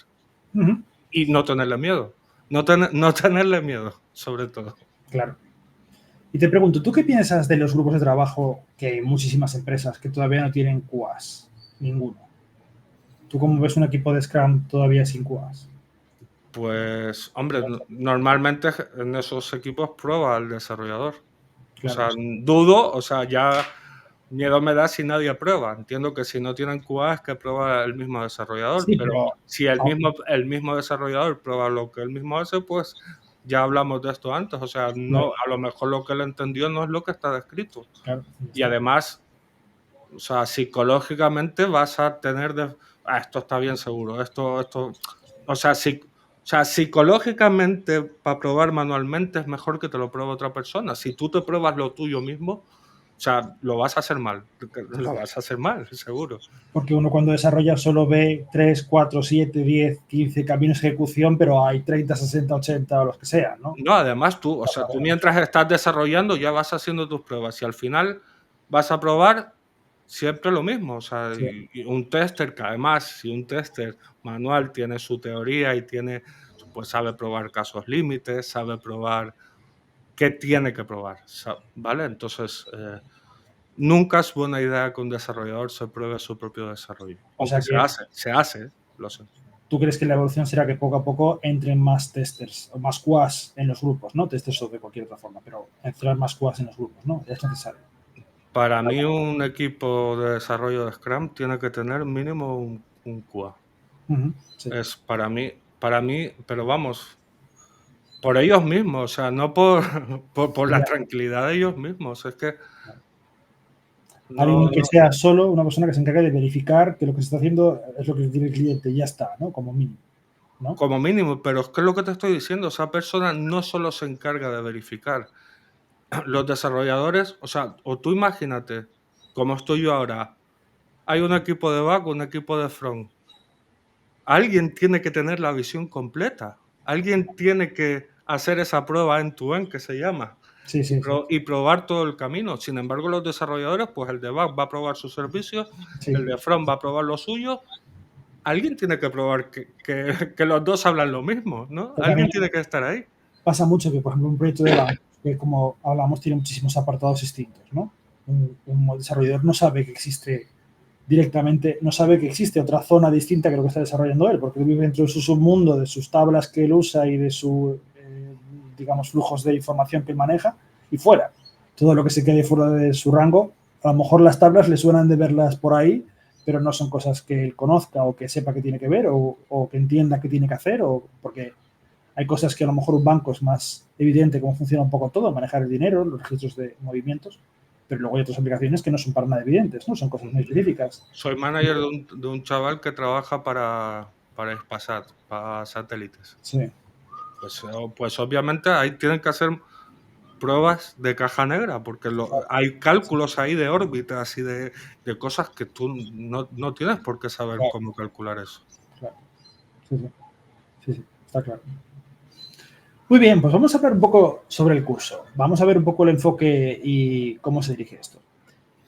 Ujú. Y no tenerle miedo. No tenerle miedo, sobre todo. Claro. Y te pregunto, ¿tú qué piensas de los grupos de trabajo que hay muchísimas empresas que todavía no tienen QAs? Ninguno. ¿Tú cómo ves un equipo de Scrum todavía sin QAs? Pues, hombre, normalmente en esos equipos prueba el desarrollador. O Claro. sea, dudo, o sea, ya miedo me da si nadie prueba. Entiendo que si no tienen QA es que prueba el mismo desarrollador, Sí, pero pero si el mismo desarrollador prueba lo que él mismo hace, pues ya hablamos de esto antes. O sea, no, claro, a lo mejor lo que él entendió no es lo que está descrito. claro, ya Y está. además, O sea, psicológicamente vas a tener esto está bien seguro, o sea, psicológicamente para probar manualmente es mejor que te lo pruebe otra persona. Si tú te pruebas lo tuyo mismo, o sea, lo vas a hacer mal, seguro. Porque uno cuando desarrolla solo ve 3, 4, 7, 10, 15 caminos de ejecución, pero hay 30, 60, 80 o los que sean, ¿no? No, además tú, o sea, tú mientras estás desarrollando ya vas haciendo tus pruebas y al final vas a probar siempre lo mismo. O sea, Sí. y un tester que además, si un tester manual tiene su teoría y tiene, pues sabe probar casos límites, sabe probar qué tiene que probar, ¿vale? Entonces, nunca es buena idea que un desarrollador se pruebe su propio desarrollo. O sea Aunque que se hace, lo sé. tú crees que la evolución será que poco a poco entren más testers o más QAs en los grupos, ¿no? Testers o de cualquier otra forma, pero entrar más QAs en los grupos, ¿no? Es necesario. Para mí, un equipo de desarrollo de Scrum tiene que tener mínimo un QA. Sí. Es para mí, pero vamos, por ellos mismos, o sea, no por, por la Ya. tranquilidad de ellos mismos. Es que Alguien no, que no, sea solo una persona que se encargue de verificar que lo que se está haciendo es lo que quiere el cliente y ya está, ¿no? Como mínimo, ¿no? como mínimo, pero es que es lo que te estoy diciendo, esa persona no solo se encarga de verificar. Los desarrolladores, o sea, o tú imagínate, como estoy yo ahora, hay un equipo de back, un equipo de front. Alguien tiene que tener la visión completa. Alguien tiene que hacer esa prueba end-to-end que se llama Sí, sí, sí. y probar todo el camino. Sin embargo, los desarrolladores, pues el de back va a probar sus servicios, Sí. el de front va a probar lo suyo. Alguien tiene que probar que los dos hablan lo mismo, ¿no? Pero también Alguien tiene que estar ahí. pasa mucho que, por ejemplo, un proyecto de banco, que como hablamos, tiene muchísimos apartados distintos, ¿no? Un desarrollador no sabe que existe directamente, no sabe que existe otra zona distinta que lo que está desarrollando él, porque él vive dentro de su submundo, de sus tablas que él usa y de sus, digamos, flujos de información que él maneja, y fuera. Todo lo que se quede fuera de su rango, a lo mejor las tablas le suenan de verlas por ahí, pero no son cosas que él conozca o que sepa que tiene que ver o que entienda que tiene que hacer, o porque hay cosas que a lo mejor un banco es más evidente cómo funciona un poco todo, manejar el dinero, los registros de movimientos, pero luego hay otras aplicaciones que no son para nada evidentes, ¿no? Son cosas muy específicas. Soy manager de un chaval que trabaja para Spasat, para satélites. Sí. Pues obviamente ahí tienen que hacer pruebas de caja negra, porque hay cálculos ahí de órbitas y de cosas que tú no tienes por qué saber Claro, cómo calcular eso. claro. Sí, sí, sí, sí, está claro. Muy bien, pues vamos a hablar un poco sobre el curso. Vamos a ver un poco el enfoque y cómo se dirige esto.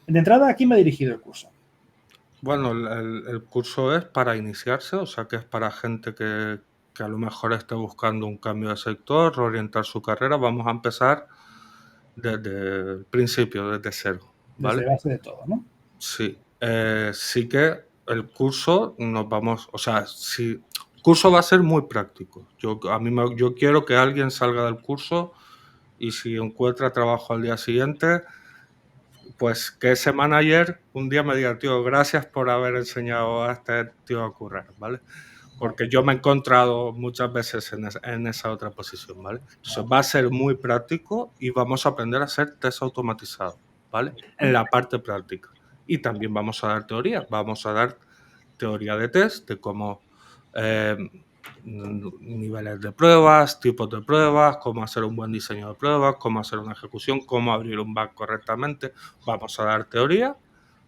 De entrada, ¿a quién me ha dirigido el curso? Bueno, el curso es para iniciarse, o sea que es para gente que a lo mejor esté buscando un cambio de sector, reorientar su carrera. Vamos a empezar desde el principio, desde cero, Desde ¿vale? base de todo, ¿no? Sí, sí que el curso nos vamos, o sea, sí, el curso va a ser muy práctico. Yo quiero que alguien salga del curso y si encuentra trabajo al día siguiente, pues que ese manager un día me diga, tío, gracias por haber enseñado a este tío a currar, ¿vale? Porque yo me he encontrado muchas veces en esa otra posición, ¿vale? Entonces va a ser muy práctico y vamos a aprender a hacer test automatizados, ¿vale? En la parte práctica. Y también vamos a dar teoría, vamos a dar teoría de test, de cómo eh, niveles de pruebas, tipos de pruebas, cómo hacer un buen diseño de pruebas, cómo hacer una ejecución, cómo abrir un bug correctamente. Vamos a dar teoría,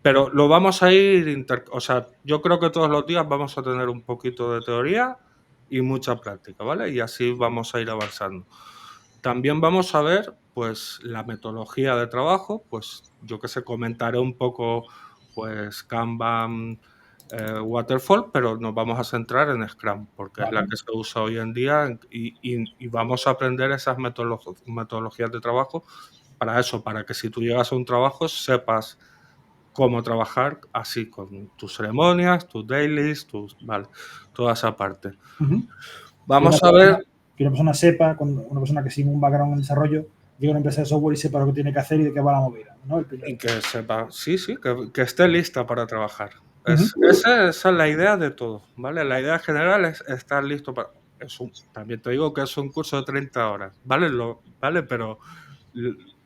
pero lo vamos a ir, o sea, yo creo que todos los días vamos a tener un poquito de teoría y mucha práctica, ¿vale? Y así vamos a ir avanzando. También vamos a ver, pues, la metodología de trabajo, pues, yo que sé, comentaré un poco, pues, Kanban, Waterfall, pero nos vamos a centrar en Scrum, porque es la Vale. que se usa hoy en día y vamos a aprender esas metodologías de trabajo para eso, para que si tú llegas a un trabajo sepas cómo trabajar así, con tus ceremonias, tus dailies, vale, toda esa parte. Uh-huh. Vamos a ver. Que una persona sepa, una persona que sin un background en desarrollo llega a una empresa de software y sepa lo que tiene que hacer y de qué va la movida, ¿no? El primero. Y que sepa, sí, sí, que esté lista para trabajar. Uh-huh. Esa es la idea de todo, ¿vale? La idea general es estar listo para. También te digo que es un curso de 30 horas, ¿vale? ¿Vale? Pero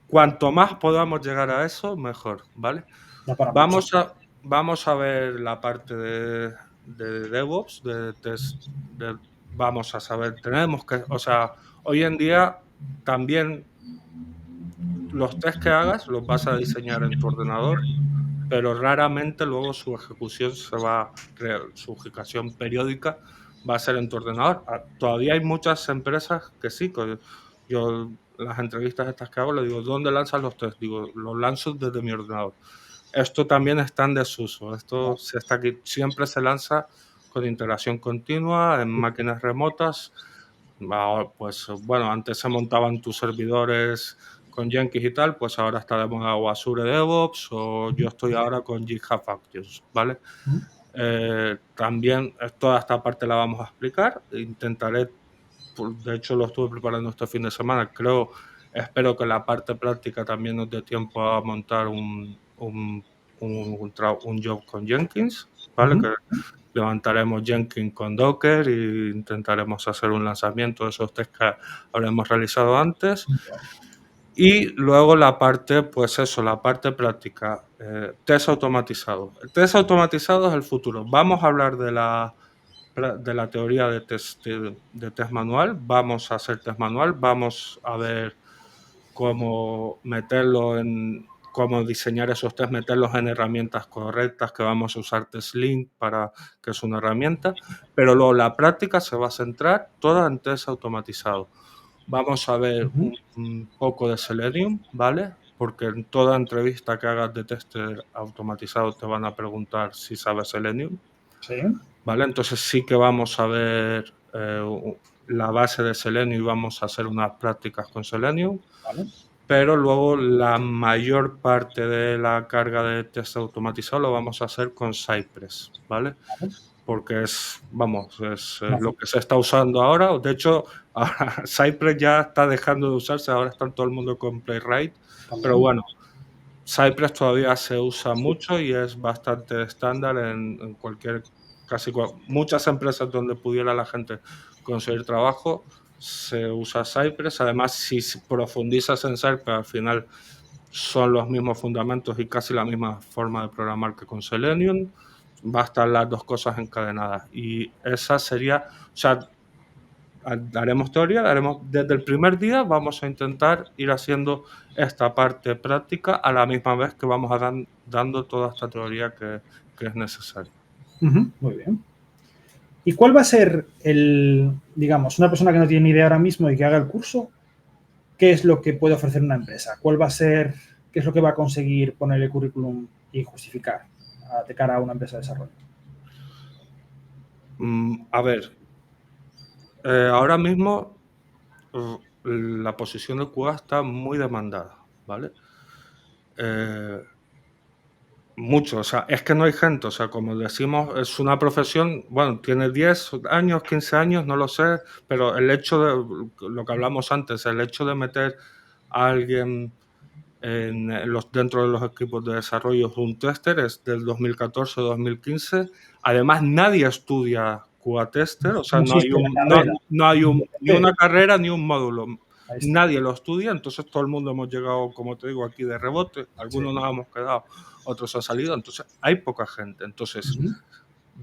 cuanto más podamos llegar a eso, mejor, ¿vale? Da para mucho. Vamos a ver la parte de DevOps, de test, vamos a saber, tenemos que, o sea, hoy en día también los test que hagas los vas a diseñar en tu ordenador, pero raramente luego su ejecución su ejecución periódica va a ser en tu ordenador. Todavía hay muchas empresas que sí, que yo las entrevistas estas que hago le digo, ¿dónde lanzas los test? Digo, los lanzo desde mi ordenador. Esto también está en desuso. Esto se está aquí, siempre se lanza con integración continua en máquinas remotas. Pues bueno, antes se montaban tus servidores con Jenkins y tal, pues ahora está de moda o Azure DevOps o yo estoy ahora con GitHub Actions, ¿vale? También toda esta parte la vamos a explicar. Intentaré, de hecho lo estuve preparando este fin de semana, espero que la parte práctica también nos dé tiempo a montar un job con Jenkins, ¿vale? Que levantaremos Jenkins con Docker e intentaremos hacer un lanzamiento de esos test que habremos realizado antes. Y luego la parte, pues eso, la parte práctica, test automatizado. El test automatizado es el futuro. Vamos a hablar de la teoría de test manual, vamos a hacer test manual, vamos a ver cómo cómo diseñar esos test, meterlos en herramientas correctas, que vamos a usar TestLink que es una herramienta, pero luego la práctica se va a centrar toda en test automatizado. Vamos a ver un poco de Selenium, ¿vale? Porque en toda entrevista que hagas de tester automatizado te van a preguntar si sabes Selenium. Sí. ¿Vale? Entonces sí que vamos a ver la base de Selenium y vamos a hacer unas prácticas con Selenium. Vale. Pero luego la mayor parte de la carga de test automatizado lo vamos a hacer con Cypress, ¿vale? Vale. Porque es lo que se está usando ahora. De hecho, ahora Cypress ya está dejando de usarse, ahora está todo el mundo con Playwright, pero bueno, Cypress todavía se usa mucho y es bastante estándar en muchas empresas donde pudiera la gente conseguir trabajo, se usa Cypress. Además, si profundizas en Cypress, al final son los mismos fundamentos y casi la misma forma de programar que con Selenium. Va a estar las dos cosas encadenadas. Y esa sería, o sea, haremos teoría, desde el primer día, vamos a intentar ir haciendo esta parte práctica a la misma vez que vamos dando toda esta teoría que es necesaria. Muy bien. ¿Y cuál va a ser digamos, una persona que no tiene ni idea ahora mismo y que haga el curso, qué es lo que puede ofrecer una empresa? ¿Cuál va a ser, qué es lo que va a conseguir poner el currículum y justificar de cara a una empresa de desarrollo? A ver, ahora mismo la posición de QA está muy demandada, ¿vale? Mucho, o sea, es que no hay gente, o sea, como decimos, es una profesión, bueno, tiene 10 años, 15 años, no lo sé, pero el hecho de, lo que hablamos antes, el hecho de meter a alguien dentro de los equipos de desarrollo un tester es del 2014-2015. Además, nadie estudia QA tester, o sea, No existe la carrera. no hay ni una carrera ni un módulo. Ahí está. Nadie lo estudia, entonces todo el mundo hemos llegado, como te digo, aquí de rebote. Algunos nos hemos quedado, otros han salido, entonces hay poca gente. Entonces,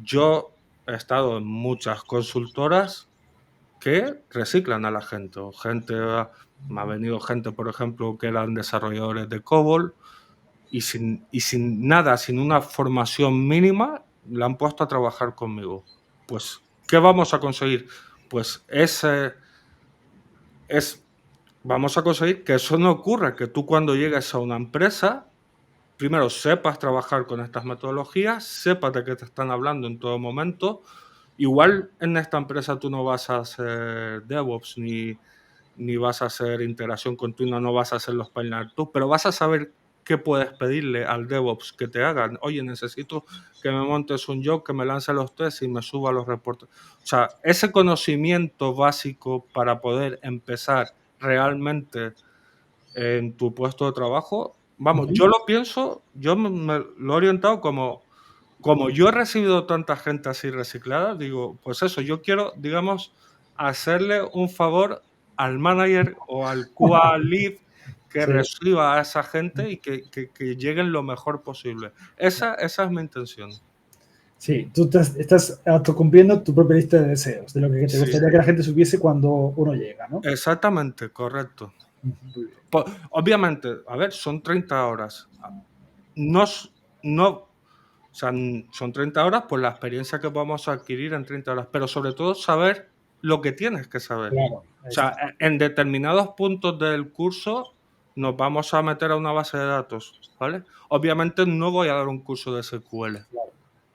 yo he estado en muchas consultoras que reciclan a la gente. O me ha venido gente, por ejemplo, que eran desarrolladores de COBOL y sin nada, sin una formación mínima, la han puesto a trabajar conmigo. Pues, ¿qué vamos a conseguir? Pues vamos a conseguir que eso no ocurra, que tú cuando llegues a una empresa, primero sepas trabajar con estas metodologías, sepas de qué te están hablando en todo momento. Igual en esta empresa tú no vas a hacer DevOps ni vas a hacer integración continua, no vas a hacer los pipelines tú, pero vas a saber qué puedes pedirle al DevOps que te hagan. Oye, necesito que me montes un job, que me lance los tests y me suba los reportes. O sea, ese conocimiento básico para poder empezar realmente en tu puesto de trabajo, vamos, yo lo pienso, yo me lo he orientado como yo he recibido tanta gente así reciclada, digo, pues eso, yo quiero, digamos, hacerle un favor al manager o al QA lead que Sí. reciba a esa gente y que lleguen lo mejor posible. Esa es mi intención. Sí, tú estás autocumpliendo tu propia lista de deseos, de lo que te Sí, gustaría que la gente supiese cuando uno llega, ¿no? exactamente, correcto. Muy bien. Obviamente, a ver, son 30 horas. No, no, o sea, son 30 horas por la experiencia que vamos a adquirir en 30 horas, pero sobre todo saber lo que tienes que saber. Claro, O sea, exacto. en determinados puntos del curso nos vamos a meter a una base de datos, ¿vale? Obviamente no voy a dar un curso de SQL, Claro,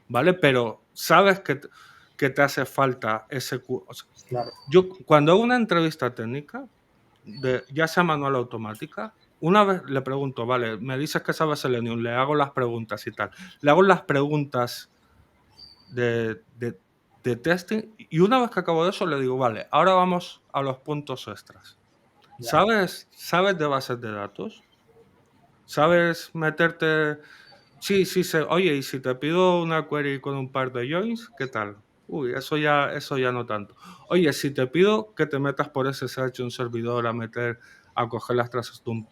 ¿vale? Pero sabes que te hace falta SQL. O sea, claro. yo cuando hago una entrevista técnica, ya sea manual o automática, una vez le pregunto, vale, me dices que sabes Selenium, le hago las preguntas y tal. Le hago las preguntas de testing y una vez que acabo de eso le digo, vale, ahora vamos a los puntos extras. Ya. ¿Sabes de bases de datos? ¿Sabes meterte? Sí, sí, oye, y si te pido una query con un par de joins, ¿qué tal? Uy, eso ya no tanto. Oye, si te pido que te metas por SSH un servidor a coger las trazas de un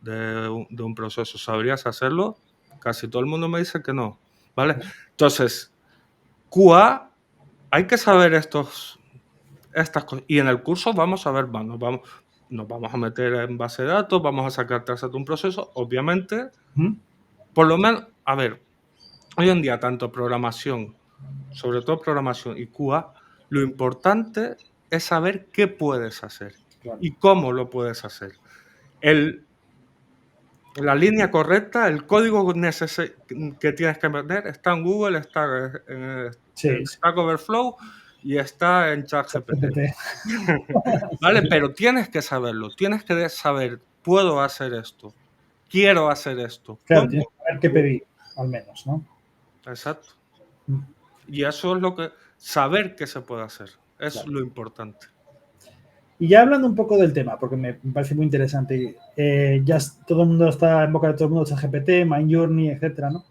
de un proceso, ¿sabrías hacerlo? Casi todo el mundo me dice que no, ¿vale? Entonces, QA, hay que saber estas cosas. Y en el curso vamos a ver, nos vamos a meter en base de datos, vamos a sacar trazas de un proceso, obviamente, ¿Mm? por lo menos, a ver, hoy en día tanto programación, sobre todo programación y QA, lo importante es saber qué puedes hacer Claro. y cómo lo puedes hacer. El, la línea correcta, el código que tienes que meter está en Google, está en Sí, sí. Stack Overflow y está en ChatGPT. ChatGPT. ¿Vale? Pero tienes que saberlo, tienes que saber, puedo hacer esto, quiero hacer esto, Claro, ¿cómo? tienes que saber qué pedir, al menos, ¿no? Exacto. Mm, Y eso es saber qué se puede hacer, es claro. lo importante. Y ya hablando un poco del tema, porque me parece muy interesante, todo el mundo está en boca de todo el mundo, ChatGPT, Midjourney, etcétera, ¿no?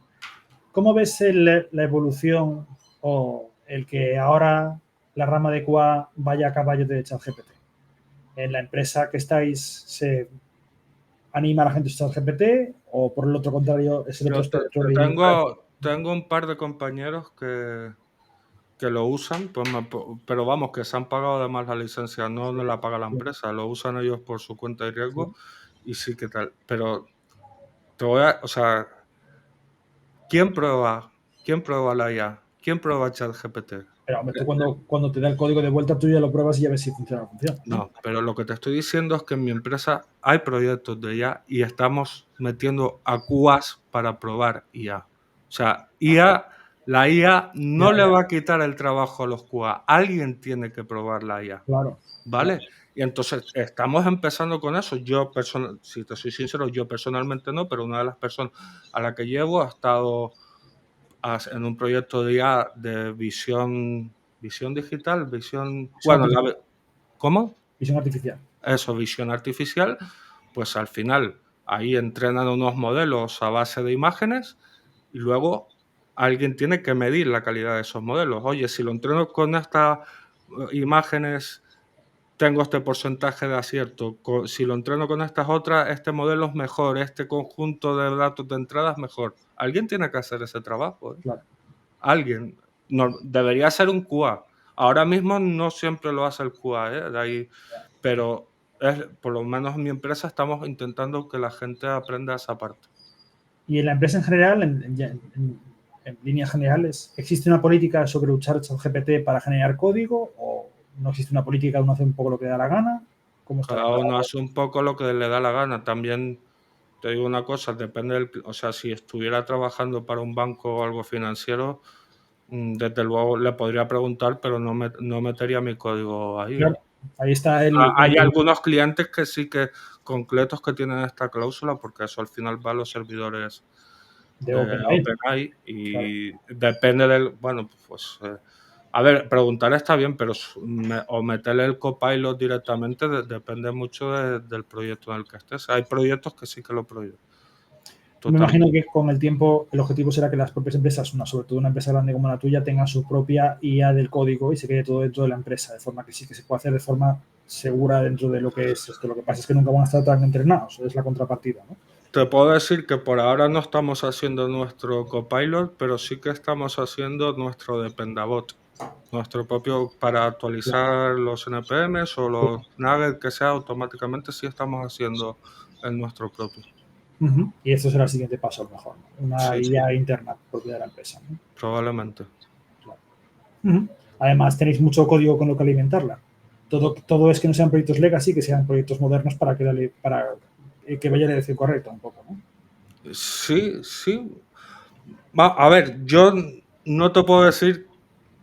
¿Cómo ves la evolución o el que ahora la rama de QA vaya a caballo de ChatGPT? ¿En la empresa que estáis se anima a la gente a usar GPT o por el otro contrario es el otro Yo espectro y tengo un par de compañeros que lo usan, pues pero vamos, que se han pagado además la licencia, no la paga la empresa, lo usan ellos por su cuenta y riesgo y sí que tal. Pero o sea, ¿quién prueba? ¿Quién prueba la IA? ¿Quién prueba ChatGPT? pero hombre, tú cuando te da el código de vuelta tú ya lo pruebas y ya ves si funciona o no funciona, ¿no? No, pero lo que te estoy diciendo es que en mi empresa hay proyectos de IA y estamos metiendo a QAs para probar IA. O sea, la IA Ya, no le ya, va a quitar el trabajo a los QA. Alguien tiene que probar la IA, claro, claro. ¿vale? Y entonces estamos empezando con eso. Si te soy sincero, yo personalmente no, pero una de las personas a la que llevo ha estado en un proyecto de IA de visión digital, Visión artificial. ¿cómo? Visión artificial. Eso, visión artificial, pues al final ahí entrenan unos modelos a base de imágenes y luego alguien tiene que medir la calidad de esos modelos. Oye, si lo entreno con estas imágenes, tengo este porcentaje de acierto. Si lo entreno con estas otras, este modelo es mejor, este conjunto de datos de entrada es mejor. Alguien tiene que hacer ese trabajo, ¿eh? Claro. Alguien. No, debería ser un QA. Ahora mismo no siempre lo hace el QA, ¿eh? De ahí, pero por lo menos en mi empresa estamos intentando que la gente aprenda esa parte. Y en la empresa en general, en líneas generales, ¿existe una política sobre usar ChatGPT para generar código o no existe una política, uno hace un poco lo que da la gana? ¿Cómo está la Cada cosa? uno hace un poco lo que le da la gana. También te digo una cosa, depende o sea, si estuviera trabajando para un banco o algo financiero, desde luego le podría preguntar, pero no metería mi código ahí, ¿eh? Claro, ahí está Hay algunos clientes que sí que concretos que tienen esta cláusula, porque eso al final va a los servidores de de OpenAI. OpenAI Claro. y depende bueno, pues, a ver, preguntar está bien, pero o meterle el copilot directamente depende mucho del proyecto en el que estés. Hay proyectos que sí que lo prohíben. Me imagino que con el tiempo el objetivo será que las propias empresas, sobre todo una empresa grande como la tuya, tengan su propia IA del código y se quede todo dentro de la empresa, de forma que sí que se puede hacer de forma segura dentro de lo que es esto. Lo que pasa es que nunca van a estar tan entrenados, es la contrapartida, ¿no? Te puedo decir que por ahora no estamos haciendo nuestro copilot, pero sí que estamos haciendo nuestro Dependabot, nuestro propio para actualizar los NPMs o los nuggets que sea automáticamente, sí estamos haciendo el nuestro propio. Y esto será el siguiente paso, a lo mejor, ¿no? Una IA interna propia de la empresa, ¿no? Probablemente. Claro. Además, tenéis mucho código con lo que alimentarla. Todo es que no sean proyectos legacy, que sean proyectos modernos para que vaya en la dirección correcta un poco, ¿no? Sí. A ver, yo no te puedo decir,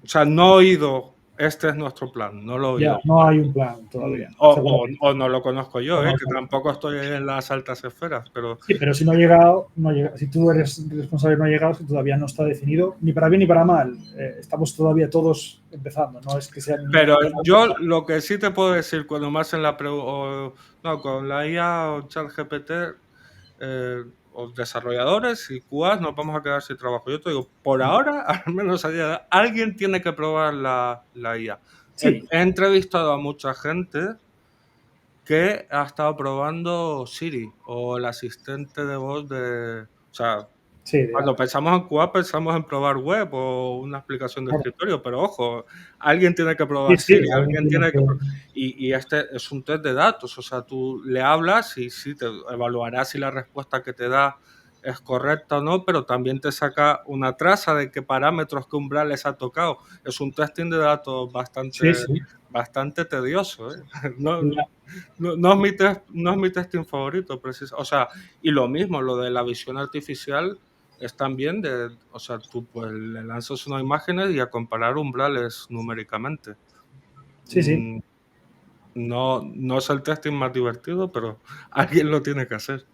o sea, no he oído, este es nuestro plan, no lo he oído. Ya, no hay un plan todavía. O no lo conozco yo, no que tampoco estoy en las altas esferas, pero... Sí, pero si no ha llegado, no llega. Si tú eres responsable y no ha llegado, si todavía no está definido, ni para bien ni para mal. Estamos todavía todos empezando, no es que sea... Pero yo lo que sí te puedo decir cuando me hacen la pregunta, no, con la IA o ChatGPT, o desarrolladores y QAs nos vamos a quedar sin trabajo. Yo te digo, por ahora, al menos alguien tiene que probar la IA. Sí. He entrevistado a mucha gente que ha estado probando Siri o el asistente de voz de... O sea, Sí, cuando pensamos en QA pensamos en probar web o una aplicación de claro. escritorio, pero ojo, alguien tiene que probar Sí, Siri, alguien tiene que... Y este es un test de datos, o sea, tú le hablas y sí, te evaluará si la respuesta que te da es correcta o no, pero también te saca una traza de qué parámetros, qué umbrales ha tocado. Es un testing de datos bastante tedioso, ¿eh? No es mi testing favorito, o sea, y lo mismo, lo de la visión artificial es también o sea, tú pues le lanzas unas imágenes y a comparar umbrales numéricamente. Sí. No es el testing más divertido, pero alguien lo tiene que hacer.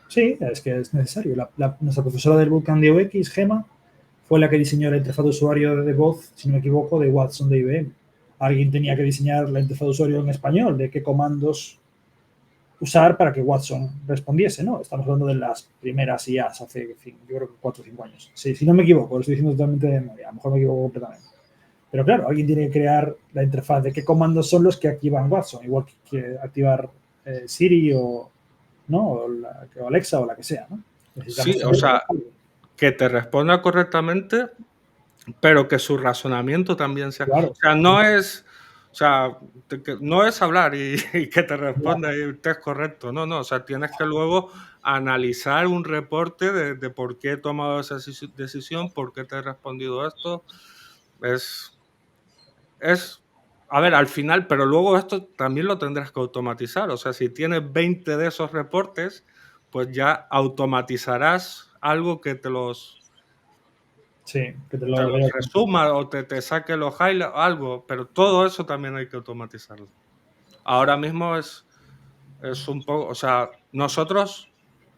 Sí, es que es necesario. Nuestra profesora del bootcamp de UX, Gema, fue la que diseñó la interfaz de usuario de voz, si no me equivoco, de Watson de IBM. Alguien tenía que diseñar la interfaz de usuario en español, de qué comandos usar para que Watson respondiese, ¿no? Estamos hablando de las primeras IAs hace, yo creo que 4 o 5 años. Sí, si no me equivoco, lo estoy diciendo totalmente de memoria, a lo mejor me equivoco completamente. Pero claro, alguien tiene que crear la interfaz de qué comandos son los que activan Watson, igual que activar Siri o, ¿no? o Alexa o la que sea, ¿no? Sí, o sea, que te responda correctamente, pero que su razonamiento también sea... Claro. O sea, no es... O sea, no es hablar y que te responda y usted es correcto. No, o sea, tienes que luego analizar un reporte de por qué he tomado esa decisión, por qué te he respondido esto. A ver, al final, pero luego esto también lo tendrás que automatizar. O sea, si tienes 20 de esos reportes, pues ya automatizarás algo que te los... Sí, que te te lo los resuma o te saque los highlights, algo, pero todo eso también hay que automatizarlo. Ahora mismo es un poco, o sea, nosotros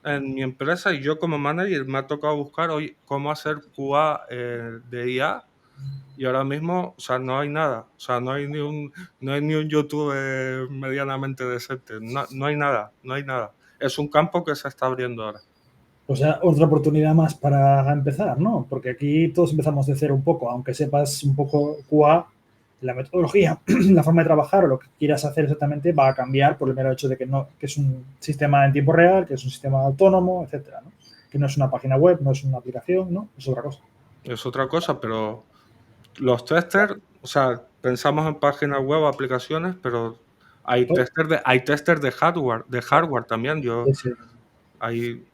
en mi empresa y yo como manager me ha tocado buscar hoy cómo hacer QA de IA y ahora mismo, o sea, no hay nada, o sea, no hay ni un YouTube medianamente decente, no hay nada. Es un campo que se está abriendo ahora. O sea, otra oportunidad más para empezar, ¿no? Porque aquí todos empezamos de cero un poco, aunque sepas un poco QA, la metodología, la forma de trabajar o lo que quieras hacer exactamente va a cambiar por el mero hecho de que es un sistema en tiempo real, que es un sistema autónomo, etcétera, ¿no? Que no es una página web, no es una aplicación, ¿no? Es otra cosa. Es otra cosa, pero los testers, o sea, pensamos en páginas web o aplicaciones, pero hay testers de hardware también. O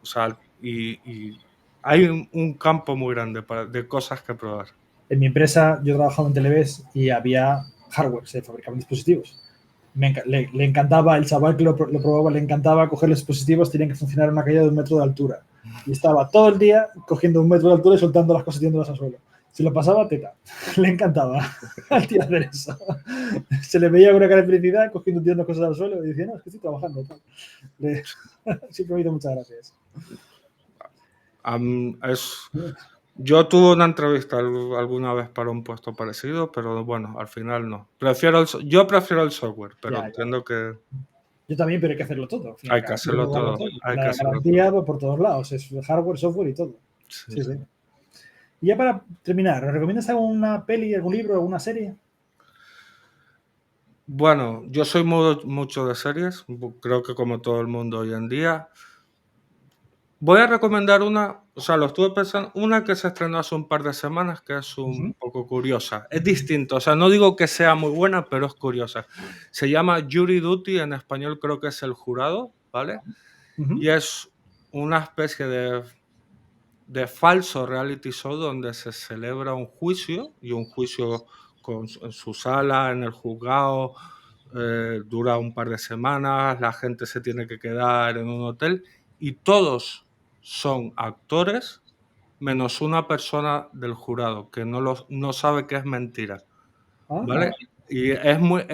sea, y hay un campo muy grande de cosas que probar. En mi empresa yo trabajaba en Televes y había hardware, se fabricaban dispositivos. Le encantaba, el chaval que lo probaba, le encantaba coger los dispositivos, tenían que funcionar a una caída de 1 metro de altura. Y estaba todo el día cogiendo 1 metro de altura y soltando las cosas y tirándolas al suelo. Se lo pasaba teta. Le encantaba al tío hacer eso. Se le veía una cara de felicidad cogiendo y tirando cosas al suelo y decía, no, es que estoy trabajando. Siempre me hizo muchas gracias. Yo tuve una entrevista alguna vez para un puesto parecido, pero bueno, al final no. Yo prefiero el software, pero entiendo que... Yo también, pero hay que hacerlo todo. Hay que hacerlo todo. Hay que La hacerlo garantía todo. va por todos lados, es hardware, software y todo. Sí, Sí, sí. sí. Y ya para terminar, ¿os recomiendas alguna peli, algún libro, alguna serie? Bueno, yo soy mucho de series, creo que como todo el mundo hoy en día. Voy a recomendar una, o sea, lo estuve pensando, una que se estrenó hace un par de semanas que es un Ujú, poco curiosa. Es distinto, o sea, no digo que sea muy buena, pero es curiosa. Se llama Jury Duty, en español creo que es El Jurado, ¿vale? ujú. Y es una especie de falso reality show donde se celebra un juicio y un juicio en su sala, en el juzgado, dura un par de semanas, la gente se tiene que quedar en un hotel y todos son actores menos una persona del jurado que no sabe que es mentira, Ah, ¿vale? Y es muy...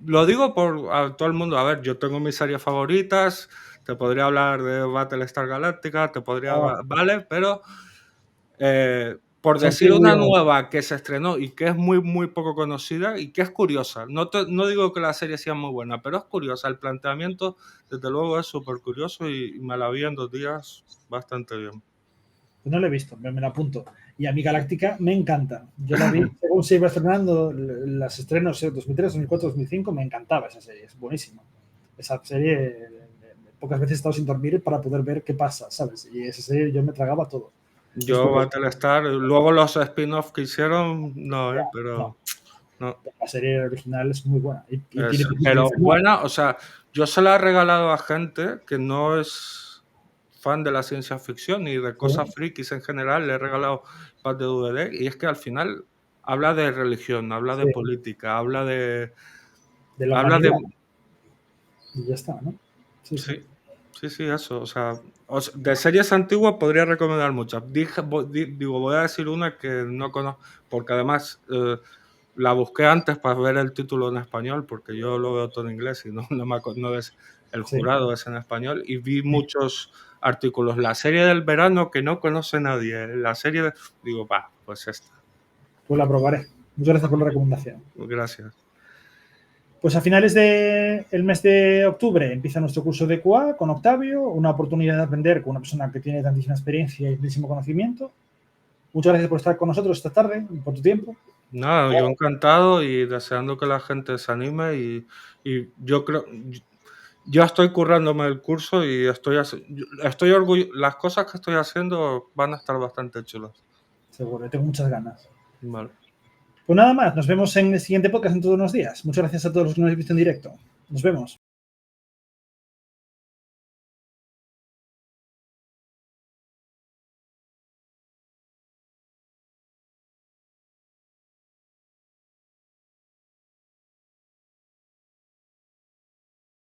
lo digo por a todo el mundo. A ver, yo tengo mis series favoritas. Te podría hablar de Battlestar Galactica, te podría... ah, Vale, pero por son decir series muy una llamativas. nueva que se estrenó y que es muy, muy poco conocida y que es curiosa. No digo que la serie sea muy buena, pero es curiosa. El planteamiento, desde luego, es súper curioso y me la vi en 2 días bastante bien. Pues no la he visto, me la apunto. Y a mi Galáctica me encanta. Yo la vi según se iba estrenando las estrenos 2003, 2004, 2005, me encantaba esa serie, es buenísima. Esa serie, pocas veces he estado sin dormir para poder ver qué pasa, ¿sabes? Y esa serie yo me tragaba todo. Yo, Después, Battlestar, luego los spin-offs que hicieron, no, no, pero no. la serie original es muy buena y tiene tiene Pero final. buena, o sea, yo se la he regalado a gente que no es fan de la ciencia ficción ni de cosas Sí, frikis en general, le he regalado par de DVD y es que al final habla de religión, habla de sí, política, de la habla de humanidad. Y ya está, ¿no? Sí, sí. sí, sí, sí, eso, de series antiguas podría recomendar muchas. Digo, voy a decir una que no conozco, porque además la busqué antes para ver el título en español, porque yo lo veo todo en inglés y no es El Sí, Jurado, es en español, y vi sí. muchos artículos. La serie del verano que no conoce nadie, la serie, digo, va, pues esta. Pues la probaré. Muchas gracias por la recomendación. Gracias. Pues a finales del mes de octubre empieza nuestro curso de QA con Octavio, una oportunidad de aprender con una persona que tiene tantísima experiencia y tantísimo conocimiento. Muchas gracias por estar con nosotros esta tarde y por tu tiempo. Nada, yo encantado y deseando que la gente se anime y yo creo, yo estoy currándome el curso y estoy orgulloso, las cosas que estoy haciendo van a estar bastante chulas. Seguro, tengo muchas ganas. Vale. Pues nada más, nos vemos en el siguiente podcast en todos unos días. Muchas gracias a todos los que nos habéis visto en directo. Nos vemos.